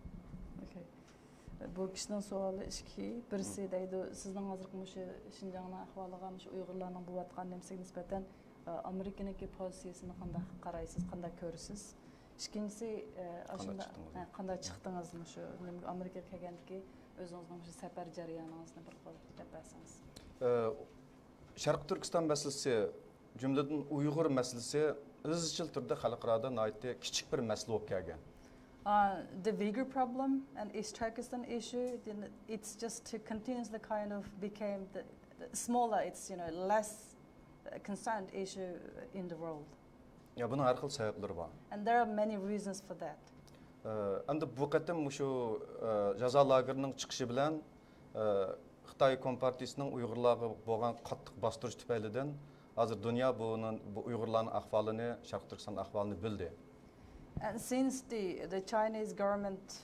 Bu kişinin sualı işki. Birisi deydi, sizden hazırkı muşu Şinjan'ın ahvalıga, muşu Uygurlarının bu vatkan demsek nispeten Amerika'nınki pozisiyasını qanday qaraysiz, qanday görürsüz? İkincisi, qanday çıktınız muşu Amerika'ya kelgandiki özünüzün muşu sefer jarayanınızını bir qo'yib depasanız. Sharq Turkiston masalasi, jumladan Uyg'ur masalasi izchil turda xalqaro nihoyatda kichik bir masala bo'lib kelgan. The Uyghur problem and East Turkestan issue, it's just to continuously kind of became the smaller, it's less concerned issue in the world. Ya bunun har xil sabablari bor. And there are many reasons for that. Endi bu qatam shu jazo lagerining chiqishi bilan Xitoy Kompartiyasining Uyg'urlarga bo'lgan qattiq bostirish tufaylidan hozir dunyo bu Uyg'urlarning ahvolini, Sharq Turkiston ahvolini bildi. And since the Chinese government,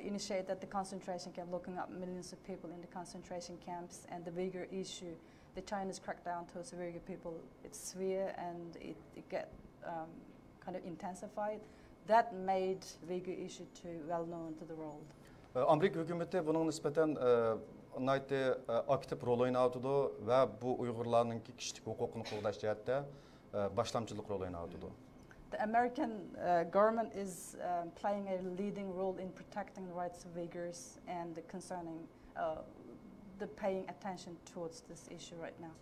initiated the concentration camp, looking up millions of people in the concentration camps, and the Uyghur issue, the Chinese crackdown towards the Uyghur people, it's severe and it get kind of intensified. that made Uyghur issue too well known to the world. Amerika hükümeti bunun nispeten aktif rol oynatıdı ve bu Uygurların kişilik hukukunu qoğdaş cihetde başlamçılık rol oynatıdı. The American government is playing a leading role in protecting the rights of Uyghurs and concerning the paying attention towards this issue right now.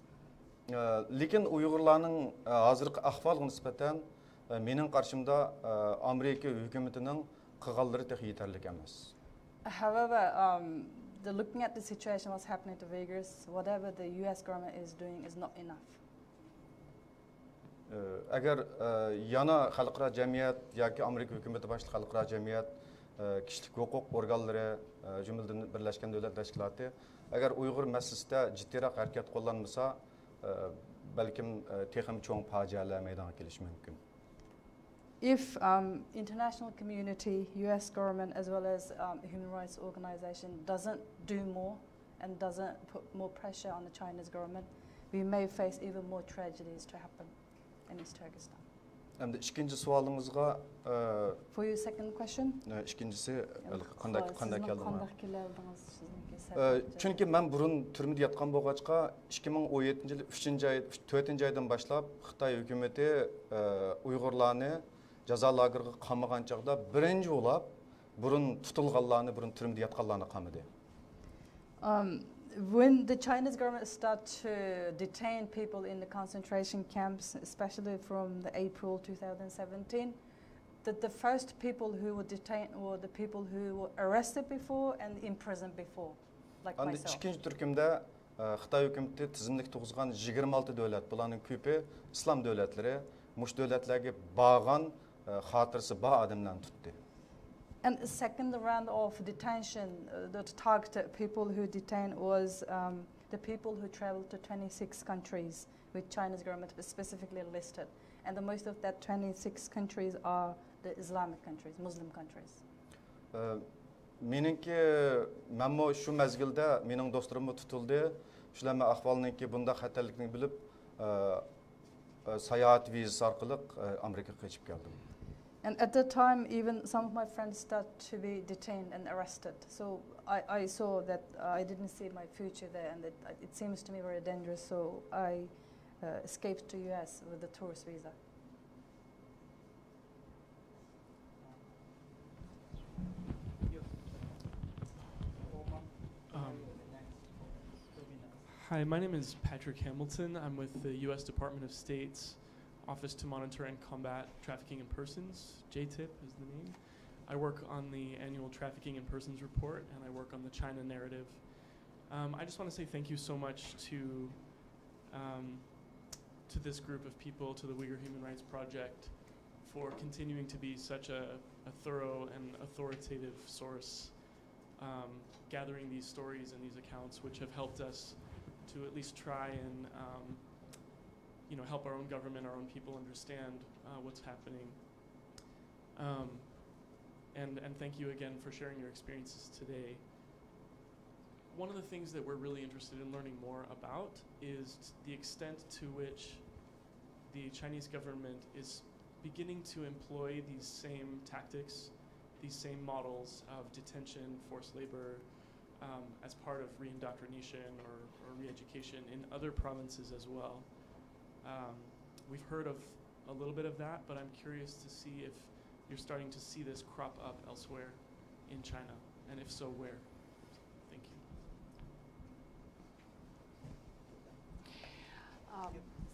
Lekin Uygurların hazırki ahvalına nispeten mening qarshimda Amerika hükümetinin qilganlari tex yetarli emas. However, looking at the situation what's happening to Uyghurs, whatever the US government is doing is not enough. Agar yana xalqaro jamiyat yoki Amerika hukumati boshli xalqaro jamiyat kishilik huquq organlari jumladan Birlashgan Davlatlar Tashkiloti agar Uyg'ur masalasida jiddiyroq harakat qo'llanmasa balkim texim cho'ng fojialar maydonga kelishi mumkin. If international community, US government as well as human rights organization doesn't do more and doesn't put more pressure on the Chinese government, we may face even more tragedies to happen in East Turkestan. Endi ikkinchi savolingizga For your second question? Ikkinchisi qanday keldingmi? keldingiz? Chunki men burun turmada yotgan bo'lg'achqa 2017-yil 3-oy 4-oydan boshlab Xitoy hukumatı Uyg'urlarni jazo lageriga qamagan chaqda birinchi bo'lib burun tutilganlarni, burun turmada yotganlarni qamadi. When the Chinese government started to detain people in the concentration camps, especially from the April 2017, that the first people who were detained were the people who were arrested before and imprisoned before, like myself. İkinci turkumda Xitoy hukumati tizimlik tug'izgan 26 davlat, bularning ko'pi islom davlatlari, mush davlatlarga bag'an xotirasi bor odamlarni tutdi. And the second round of detention, the targeted people who detained was the people who traveled to 26 countries with China's government specifically listed. And the most of that 26 countries are the Islamic countries, Muslim countries. Meningki menmo shu mezgilda mening do'stlarim tutildi. Shularning ahvolini bunda xatarlikni bilib sayohat vizasi orqali Amerikaga qochib keldim. And at that time, even some of my friends started to be detained and arrested. So I saw that I didn't see my future there, and that it seems to me very dangerous. So I escaped to US with the tourist visa. Hi, my name is Patrick Hamilton. I'm with the U.S. Department of State's Office to Monitor and Combat Trafficking in Persons, JTIP is the name. I work on the annual Trafficking in Persons report, and I work on the China narrative. I just want to say thank you so much to this group of people, to the Uyghur Human Rights Project, for continuing to be such a thorough and authoritative source, gathering these stories and these accounts, which have helped us to at least try and help our own government, our own people understand what's happening. And thank you again for sharing your experiences today. One of the things that we're really interested in learning more about is the extent to which the Chinese government is beginning to employ these same tactics, these same models of detention, forced labor, as part of re-indoctrination or re-education in other provinces as well. We've heard of a little bit of that, but I'm curious to see if you're starting to see this crop up elsewhere in China, and if so, where? Thank you.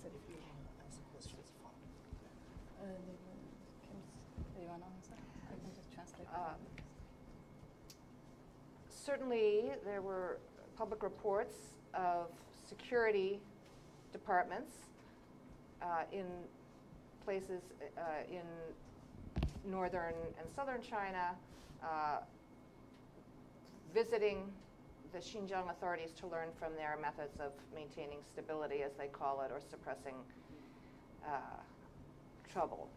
So if you want to ask questions, Do you want to answer? I can just translate. certainly, there were public reports of security departments in places in northern and southern China visiting the Xinjiang authorities to learn from their methods of maintaining stability, as they call it, or suppressing trouble.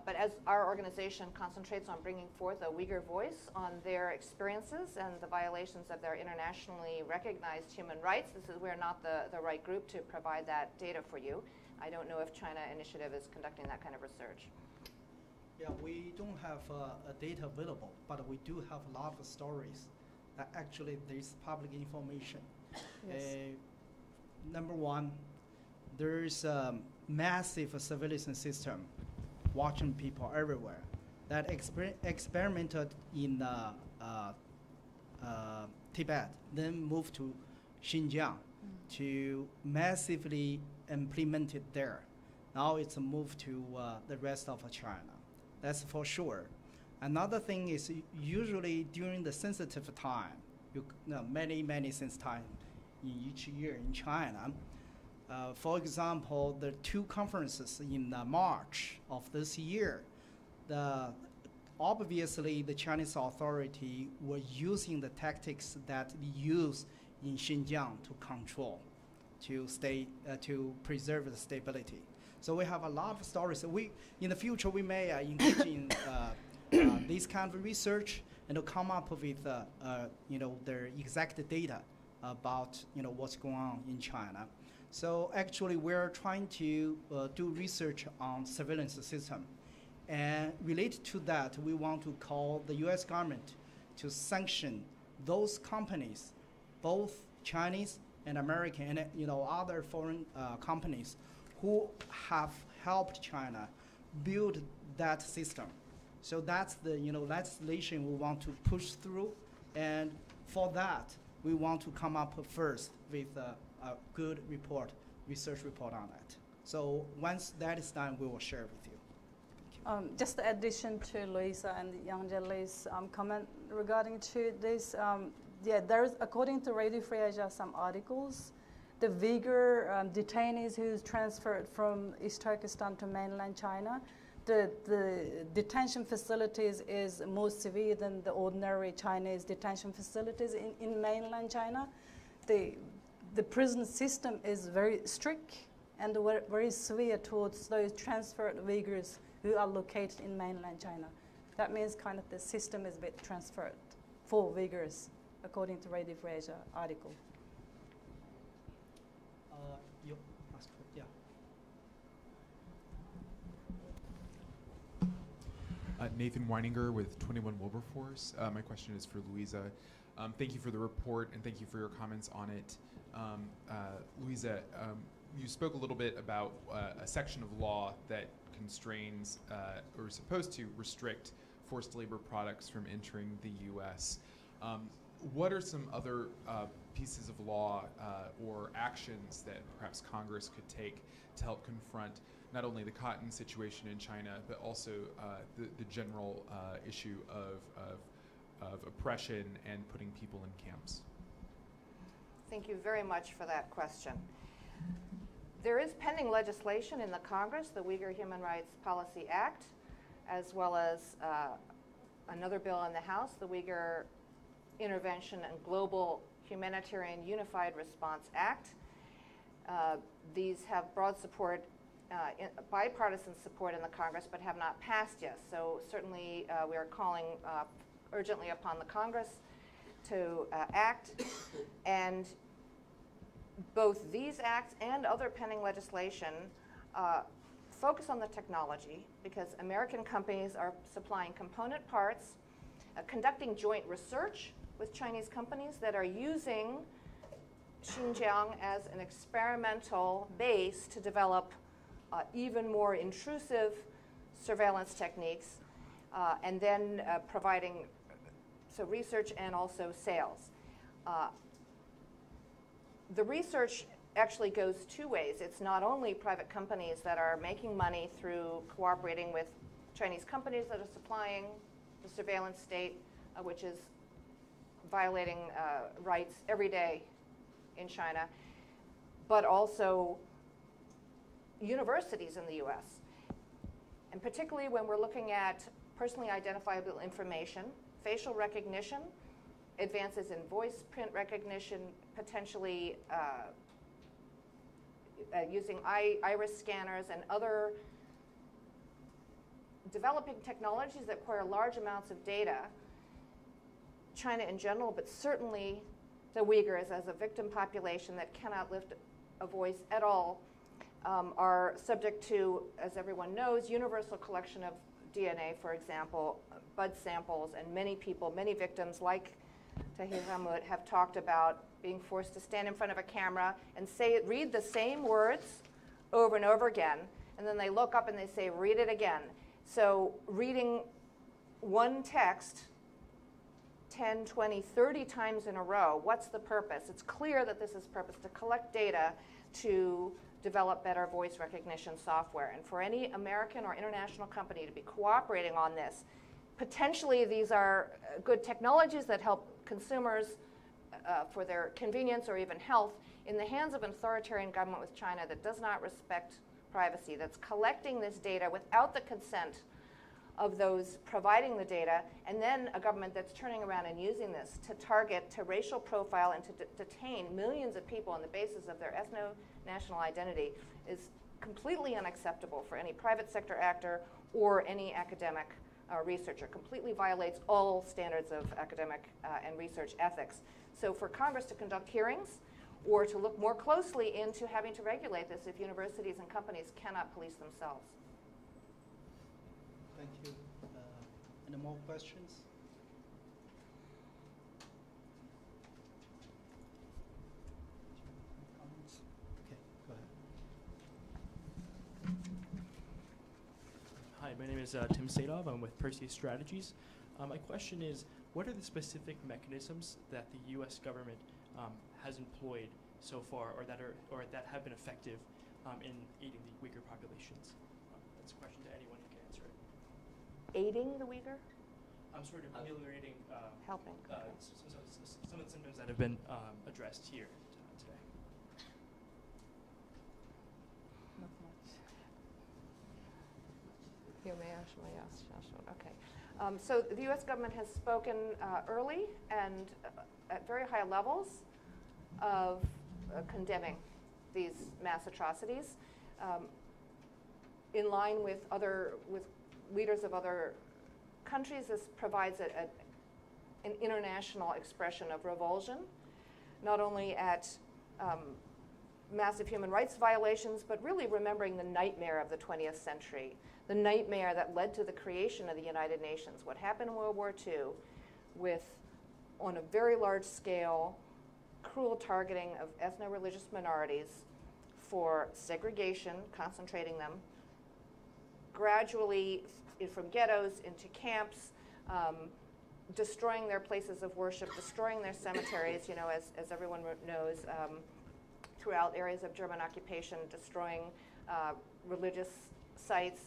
But as our organization concentrates on bringing forth a Uyghur voice on their experiences and the violations of their internationally recognized human rights, we're not the right group to provide that data for you. I don't know if China Initiative is conducting that kind of research. Yeah, we don't have a data available, but we do have a lot of stories that actually there's public information. Yes. Number one, there's a massive surveillance system watching people everywhere that experimented in Tibet, then moved to Xinjiang to massively implement it there. Now it's moved to the rest of China. That's for sure. Another thing is usually during the sensitive time, many sensitive time in each year in China. For example, the two conferences in March of this year, obviously the Chinese authority were using the tactics that they use in Xinjiang to control, to preserve the stability. So we have a lot of stories. In the future, we may engage in this kind of research and to come up with their exact data about what's going on in China. So actually, we're trying to do research on surveillance system, and related to that, we want to call the U.S. government to sanction those companies, both Chinese and American and other foreign companies who have helped China build that system. So that's the legislation we want to push through, and for that we want to come up first with a good research report on that. So once that is done, we will share with you. Just in addition to Louisa and Yang Jianlei's comment regarding to this, there is, according to Radio Free Asia, some articles, the Uyghur detainees who's transferred from East Turkestan to mainland China, the detention facilities is more severe than the ordinary Chinese detention facilities in mainland China. The prison system is very strict and very severe towards those transferred Uyghurs who are located in mainland China. That means kind of the system is a bit transferred for Uyghurs, according to Radio Free Asia article. You ask for, yeah. Nathan Weininger with 21 Wilberforce. My question is for Louisa. Thank you for the report and thank you for your comments on it. Louisa, you spoke a little bit about a section of law that constrains or is supposed to restrict forced labor products from entering the U.S. What are some other pieces of law or actions that perhaps Congress could take to help confront not only the cotton situation in China, but also the general issue of oppression and putting people in camps? Thank you very much for that question. There is pending legislation in the Congress, the Uyghur Human Rights Policy Act, as well as another bill in the House, the Uyghur Intervention and Global Humanitarian Unified Response Act. These have broad support, bipartisan support in the Congress, but have not passed yet. So certainly we are calling urgently upon the Congress to act. And both these acts and other pending legislation focus on the technology, because American companies are supplying component parts, conducting joint research with Chinese companies that are using Xinjiang as an experimental base to develop even more intrusive surveillance techniques, and then providing research and also sales. The research actually goes two ways. It's not only private companies that are making money through cooperating with Chinese companies that are supplying the surveillance state, which is violating rights every day in China, but also universities in the US. And particularly when we're looking at personally identifiable information, facial recognition, advances in voice print recognition, potentially using iris scanners and other developing technologies that require large amounts of data. China in general, but certainly the Uyghurs as a victim population that cannot lift a voice at all, are subject to, as everyone knows, universal collection of DNA, for example, blood samples, and many people, many victims like Tahir Hammoud have talked about being forced to stand in front of a camera and read the same words over and over again, and then they look up and they say, read it again. So reading one text 10, 20, 30 times in a row, what's the purpose? It's clear that this is purpose to collect data to develop better voice recognition software. And for any American or international company to be cooperating on this, potentially these are good technologies that help consumers for their convenience or even health in the hands of an authoritarian government with China that does not respect privacy, that's collecting this data without the consent of those providing the data, and then a government that's turning around and using this to target, to racial profile, and to detain millions of people on the basis of their ethno-national identity is completely unacceptable for any private sector actor or any academic researcher. Completely violates all standards of academic and research ethics. So for Congress to conduct hearings or to look more closely into having to regulate this if universities and companies cannot police themselves. Thank you. Any more questions? Comments? Okay, go ahead. Hi, my name is Tim Sadov. I'm with Perseus Strategies. My question is, what are the specific mechanisms that the U.S. government has employed so far, or that have been effective in aiding the Uyghur populations? That's a question to anyone who can answer it. Aiding the Uyghur? I'm sort of ameliorating helping. Some of the symptoms that have been addressed here today. Not much. Okay. So the U.S. government has spoken early and at very high levels of condemning these mass atrocities, in line with leaders of other countries. This provides an international expression of revulsion, not only at massive human rights violations, but really remembering the nightmare of the 20th century, the nightmare that led to the creation of the United Nations. What happened in World War II with, on a very large scale, cruel targeting of ethno-religious minorities for segregation, concentrating them, gradually from ghettos into camps, destroying their places of worship, destroying their cemeteries, you know, as everyone knows, throughout areas of German occupation, destroying religious sites,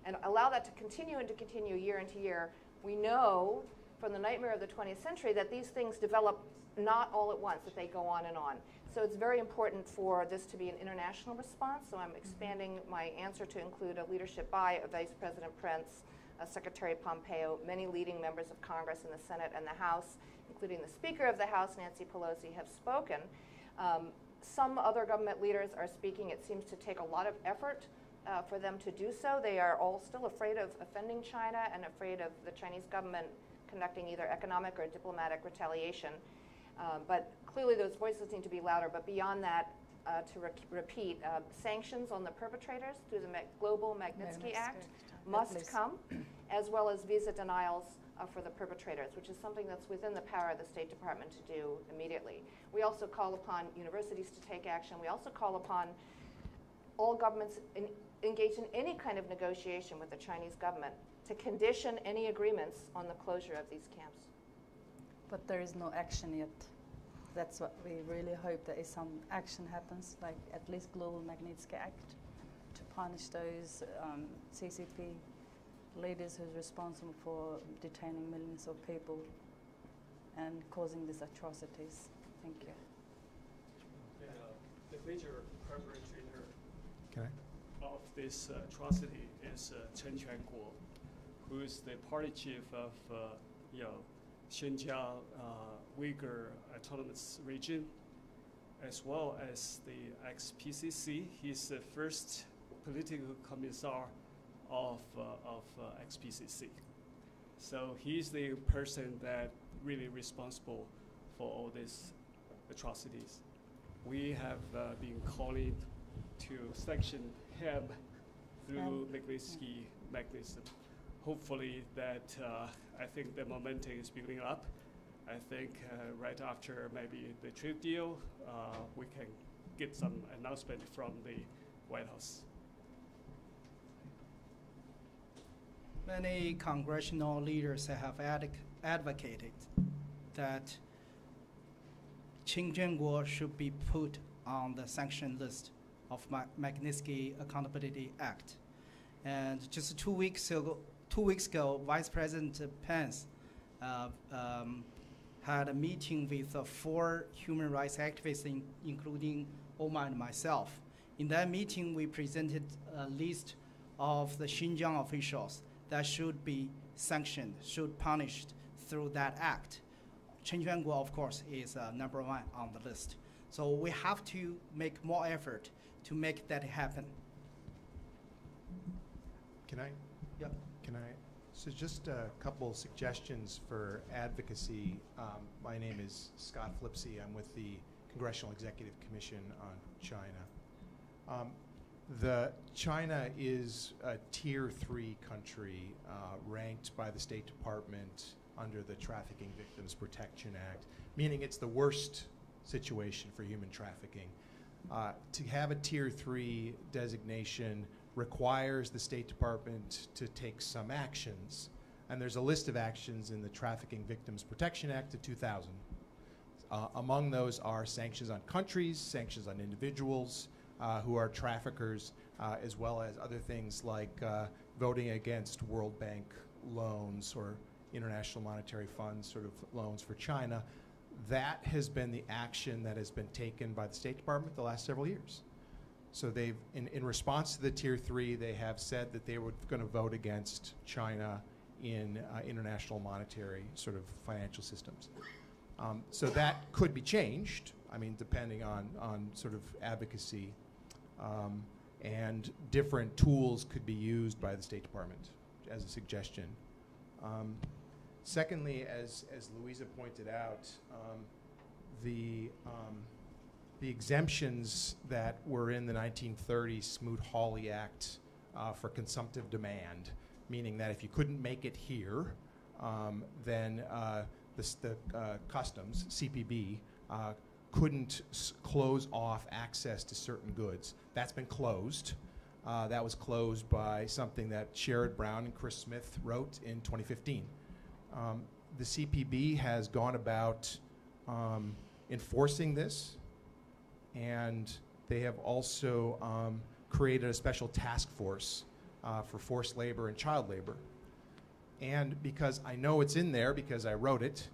and allow that to continue and to continue year into year. We know from the nightmare of the 20th century that these things develop not all at once, that they go on and on. So it's very important for this to be an international response. So I'm expanding my answer to include a leadership by Vice President Pence, Secretary Pompeo, many leading members of Congress in the Senate and the House, including the Speaker of the House, Nancy Pelosi, have spoken. Some other government leaders are speaking. It seems to take a lot of effort for them to do so. They are all still afraid of offending China and afraid of the Chinese government conducting either economic or diplomatic retaliation. But clearly those voices need to be louder. But beyond that, to repeat, sanctions on the perpetrators through the Global Magnitsky Act must come, as well as visa denials for the perpetrators, which is something that's within the power of the State Department to do immediately. We also call upon universities to take action. We also call upon all governments engaged in any kind of negotiation with the Chinese government to condition any agreements on the closure of these camps. But there is no action yet. That's what we really hope, that some action happens, like at least Global Magnitsky Act, to punish those CCP leaders who's responsible for detaining millions of people and causing these atrocities. Thank you. The major perpetrator of this atrocity is Chen Quanguo, who is the party chief of Xinjiang Uyghur Autonomous Region, as well as the ex-PCC. He's the first political commissar of ex-PCC. So he's the person that really responsible for all these atrocities. We have been calling to sanction him through Magnitsky mechanism. hopefully that I think the momentum is building up. I think right after maybe the trade deal, we can get some announcement from the White House. Many congressional leaders have advocated that Xinjiang should be put on the sanction list of Magnitsky Accountability Act. And just 2 weeks ago, Vice President Pence had a meeting with 4 human rights activists, including Oma and myself. In that meeting, we presented a list of the Xinjiang officials that should be sanctioned, should punished through that act. Xinjiang, of course, is number 1 on the list. So we have to make more effort to make that happen. Can I? Yep. Can I? So just a couple suggestions for advocacy. My name is Scott Flipsy. I'm with the Congressional Executive Commission on China. China is a Tier 3 country ranked by the State Department under the Trafficking Victims Protection Act, meaning it's the worst situation for human trafficking. To have a Tier 3 designation requires the State Department to take some actions, and there's a list of actions in the Trafficking Victims Protection Act of 2000. Among those are sanctions on countries, sanctions on individuals who are traffickers, as well as other things like voting against World Bank loans or International Monetary Fund sort of loans for China. That has been the action that has been taken by the State Department the last several years. So they've, in response to the Tier 3, they have said that they were going to vote against China in international monetary sort of financial systems. So that could be changed, I mean, depending on sort of advocacy. And different tools could be used by the State Department as a suggestion. Secondly, as Louisa pointed out, the exemptions that were in the 1930 Smoot-Hawley Act for consumptive demand, meaning that if you couldn't make it here, then the customs, CPB, couldn't close off access to certain goods. That's been closed. That was closed by something that Sherrod Brown and Chris Smith wrote in 2015. The CPB has gone about enforcing this, and they have also created a special task force for forced labor and child labor. And because I know it's in there, because I wrote it,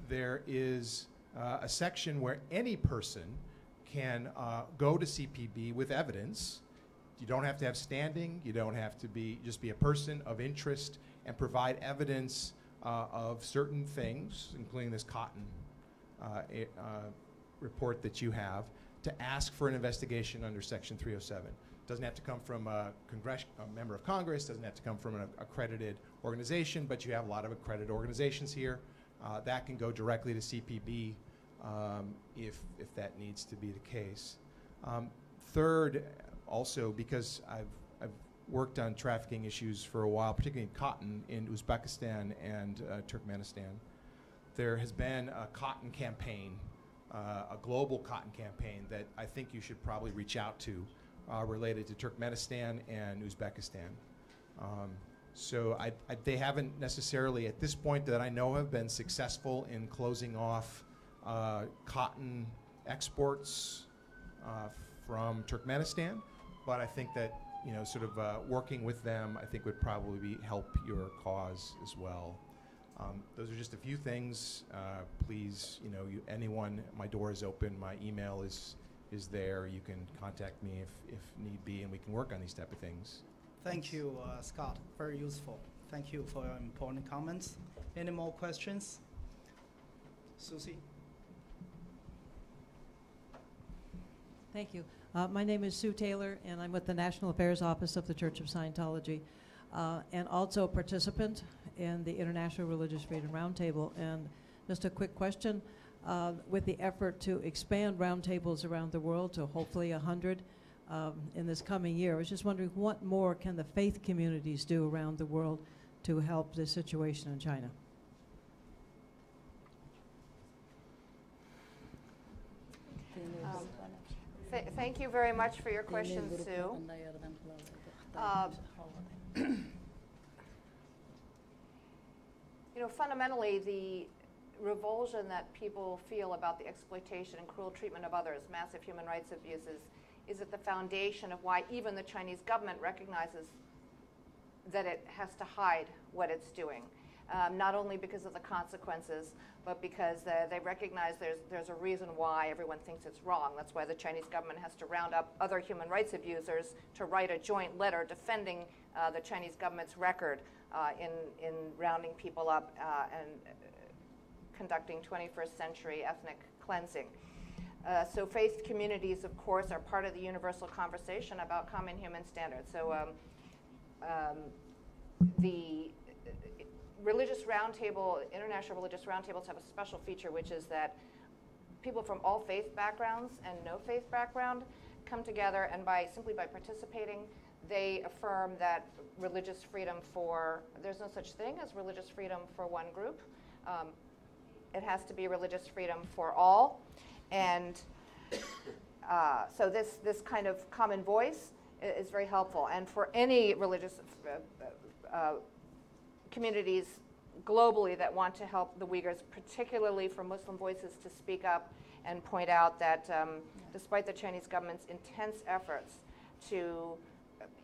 there is a section where any person can go to CPB with evidence. You don't have to have standing. You don't have to just be a person of interest and provide evidence of certain things, including this cotton report that you have, to ask for an investigation under Section 307. Doesn't have to come from a member of Congress, doesn't have to come from an accredited organization, but you have a lot of accredited organizations here. That can go directly to CPB if that needs to be the case. Third, also, because I've worked on trafficking issues for a while, particularly in cotton in Uzbekistan and Turkmenistan, there has been a cotton campaign, a global cotton campaign that I think you should probably reach out to related to Turkmenistan and Uzbekistan. So they haven't necessarily, at this point that I know, have been successful in closing off cotton exports from Turkmenistan, but I think that sort of working with them, I think would probably help your cause as well. Those are just a few things. Please, anyone, my door is open. My email is there. You can contact me if need be, and we can work on these type of things. Thank you, Scott. Very useful. Thank you for your important comments. Any more questions? Susie? Thank you. My name is Sue Taylor, and I'm with the National Affairs Office of the Church of Scientology, and also a participant in the International Religious Freedom Roundtable. And just a quick question, with the effort to expand roundtables around the world to hopefully 100 in this coming year, I was just wondering what more can the faith communities do around the world to help the situation in China? Thank you very much for your question, Sue. You know, fundamentally, the revulsion that people feel about the exploitation and cruel treatment of others, massive human rights abuses, is at the foundation of why even the Chinese government recognizes that it has to hide what it's doing. Not only because of the consequences, but because they recognize there's a reason why everyone thinks it's wrong. That's why the Chinese government has to round up other human rights abusers to write a joint letter defending the Chinese government's record in rounding people up and conducting 21st century ethnic cleansing. So faith communities, of course, are part of the universal conversation about common human standards. So the religious roundtable, international religious roundtables have a special feature, which is that people from all faith backgrounds and no faith background come together, and simply by participating, they affirm that religious freedom there's no such thing as religious freedom for one group. It has to be religious freedom for all. And so this kind of common voice is very helpful. And for any religious communities globally that want to help the Uyghurs, particularly for Muslim voices to speak up and point out that despite the Chinese government's intense efforts to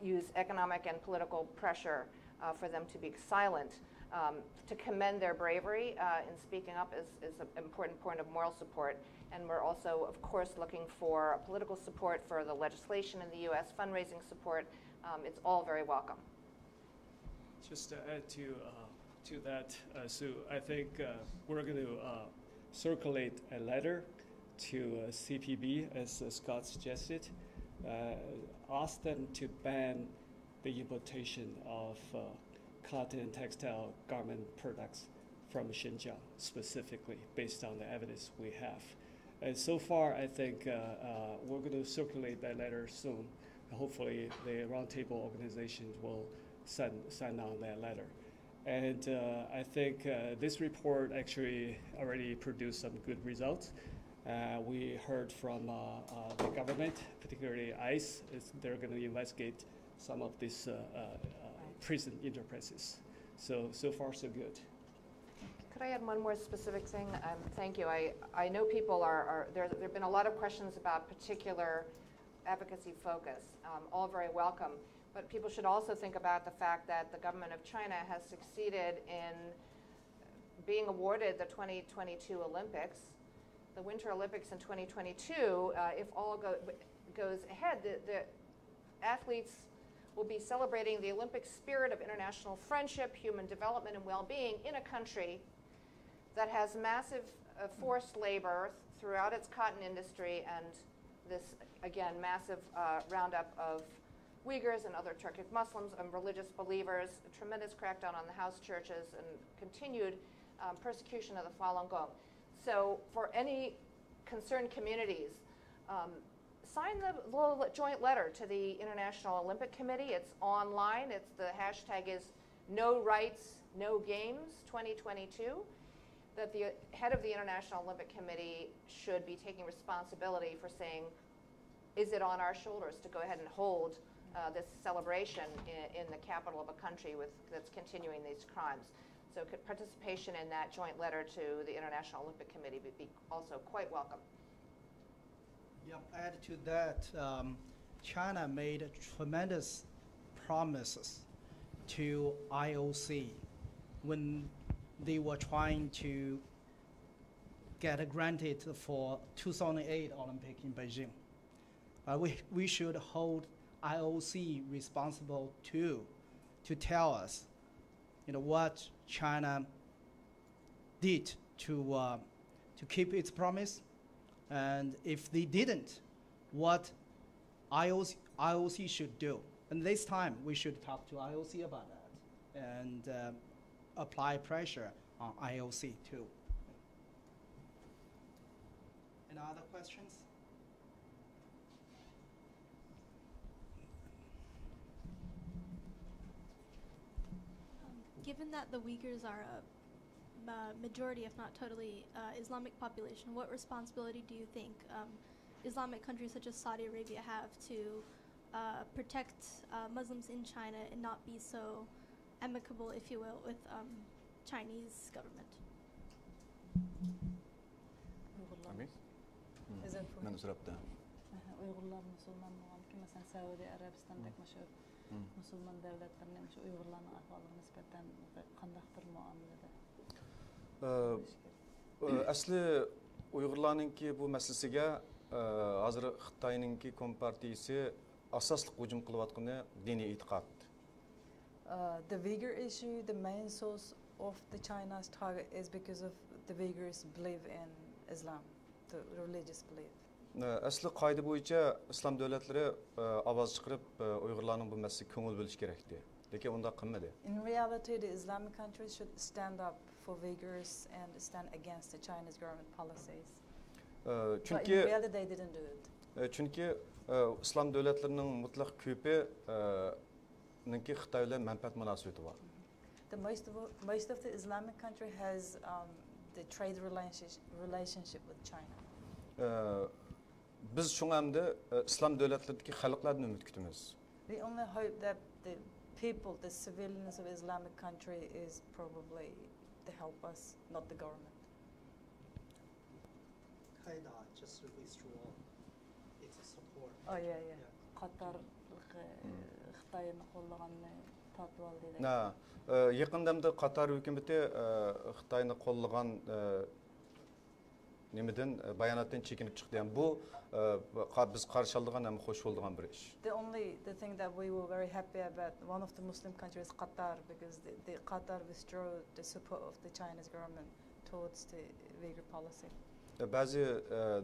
use economic and political pressure for them to be silent, to commend their bravery in speaking up is an important point of moral support. And we're also, of course, looking for political support for the legislation in the U.S., fundraising support. It's all very welcome. Just to add to that, Sue, I think we're going to circulate a letter to CPB, as Scott suggested, ask them to ban the importation of cotton and textile garment products from Xinjiang, specifically based on the evidence we have. And so far, I think we're going to circulate that letter soon. Hopefully, the Roundtable organizations will sign on that letter. And I think this report actually already produced some good results. We heard from the government, particularly ICE, they're going to investigate some of these prison enterprises. So far, so good. Could I add one more specific thing? Thank you. I know people there have been a lot of questions about particular advocacy focus, all very welcome. But people should also think about the fact that the government of China has succeeded in being awarded the 2022 Olympics. The Winter Olympics in 2022, if all goes ahead, the athletes will be celebrating the Olympic spirit of international friendship, human development, and well-being in a country that has massive forced labor throughout its cotton industry and this, again, massive roundup of Uyghurs and other Turkic Muslims and religious believers, a tremendous crackdown on the house churches, and continued persecution of the Falun Gong. So for any concerned communities, sign the little joint letter to the International Olympic Committee. It's online. The hashtag is No Rights, No Games 2022. That the head of the International Olympic Committee should be taking responsibility for saying, is it on our shoulders to go ahead and hold this celebration in the capital of a country that's continuing these crimes? So participation in that joint letter to the International Olympic Committee would be also quite welcome. Yeah, add to that, China made tremendous promises to IOC when they were trying to get granted for 2008 Olympic in Beijing. We should hold IOC responsible too, to tell us, what China did to keep its promise, and if they didn't, what IOC should do. And this time, we should talk to IOC about that and apply pressure on IOC too. Any other questions? given that the Uyghurs are a majority, if not totally, Islamic population, what responsibility do you think Islamic countries such as Saudi Arabia have to protect Muslims in China and not be so amicable, if you will, with Chinese government? من سربته. Uygurlar Müslüman olan ki mesela Saudi Arabistan'daki meşhur Müslüman devletlerine meşhur Uygurların ahvalı nispeten kandaktır muamelede. Asli Uygurlarninki bu meselesiga hozir Xitoyninki kompartiyasi asosli hujum qilayotgani diniy e'tiqod. The Uyghur issue, the main source of the China's target is because of the Uyghurs believe in Islam, the religious belief. Asli qoida bo'yicha islom davlatlari ovoz chiqarib Uyg'urlarning bu masalasiga ko'ngil bo'lish kerakdi. Lekin unda qilmadi. In reality, the Islamic countries should stand up for Uyghurs and stand against the Chinese government policies. But in reality, they didn't do it. Chunki islom davlatlarining mutlaq ko'pi ninki Xitoy bilan manfaat munosabati bor. The most of the Islamic country has the trade relationship with China. Biz shunga hamda islom davlatlaridagi xalqlardan umid kutamiz. We only hope that the people, the civilians of Islamic country is probably to help us, not the government. Qaeda just withdraw its support. Oh yeah. Qatar Xitoyni qo'llaganni tatib oldi. Yaqindamda Qatar hukumati Xitoyni qo'llagan nimadan bayonotdan chekinib chiqdi. Ham bu biz qarshi olgan ham xush bo'lgan bir ish. The thing that we were very happy about one of the Muslim countries, Qatar, because the Qatar withdrew the support of the Chinese government towards the Uyghur policy. Ba'zi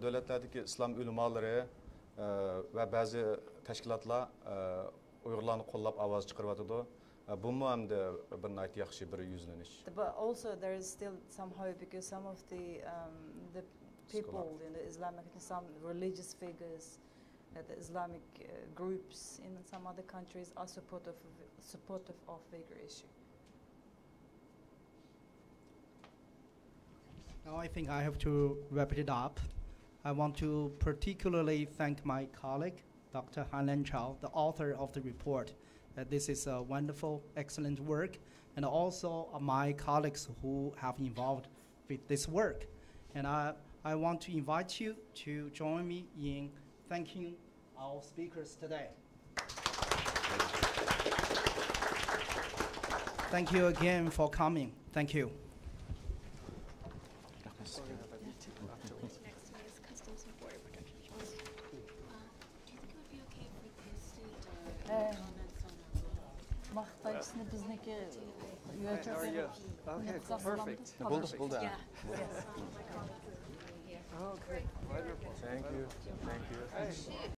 davlatlardagi islom ulamolari va ba'zi tashkilotlar Uyg'urlarni qo'llab ovoz chiqaryotdi. Bu ham bir nihoyat yaxshi bir yuzlanish. But also there is still some hope because some of the people in the Islamic, some religious figures, the Islamic groups in some other countries are supportive of Uyghur issue. Now I think I have to wrap it up. I want to particularly thank my colleague, Dr. Han Chao, the author of the report. This is a wonderful, excellent work, and also my colleagues who have involved with this work. And I want to invite you to join me in thanking our speakers today. Thank you again for coming. Thank you. Maqtayçısını bizniki Okay, perfect. Buldu. Yeah. Oh, great. Wonderful. Thank you.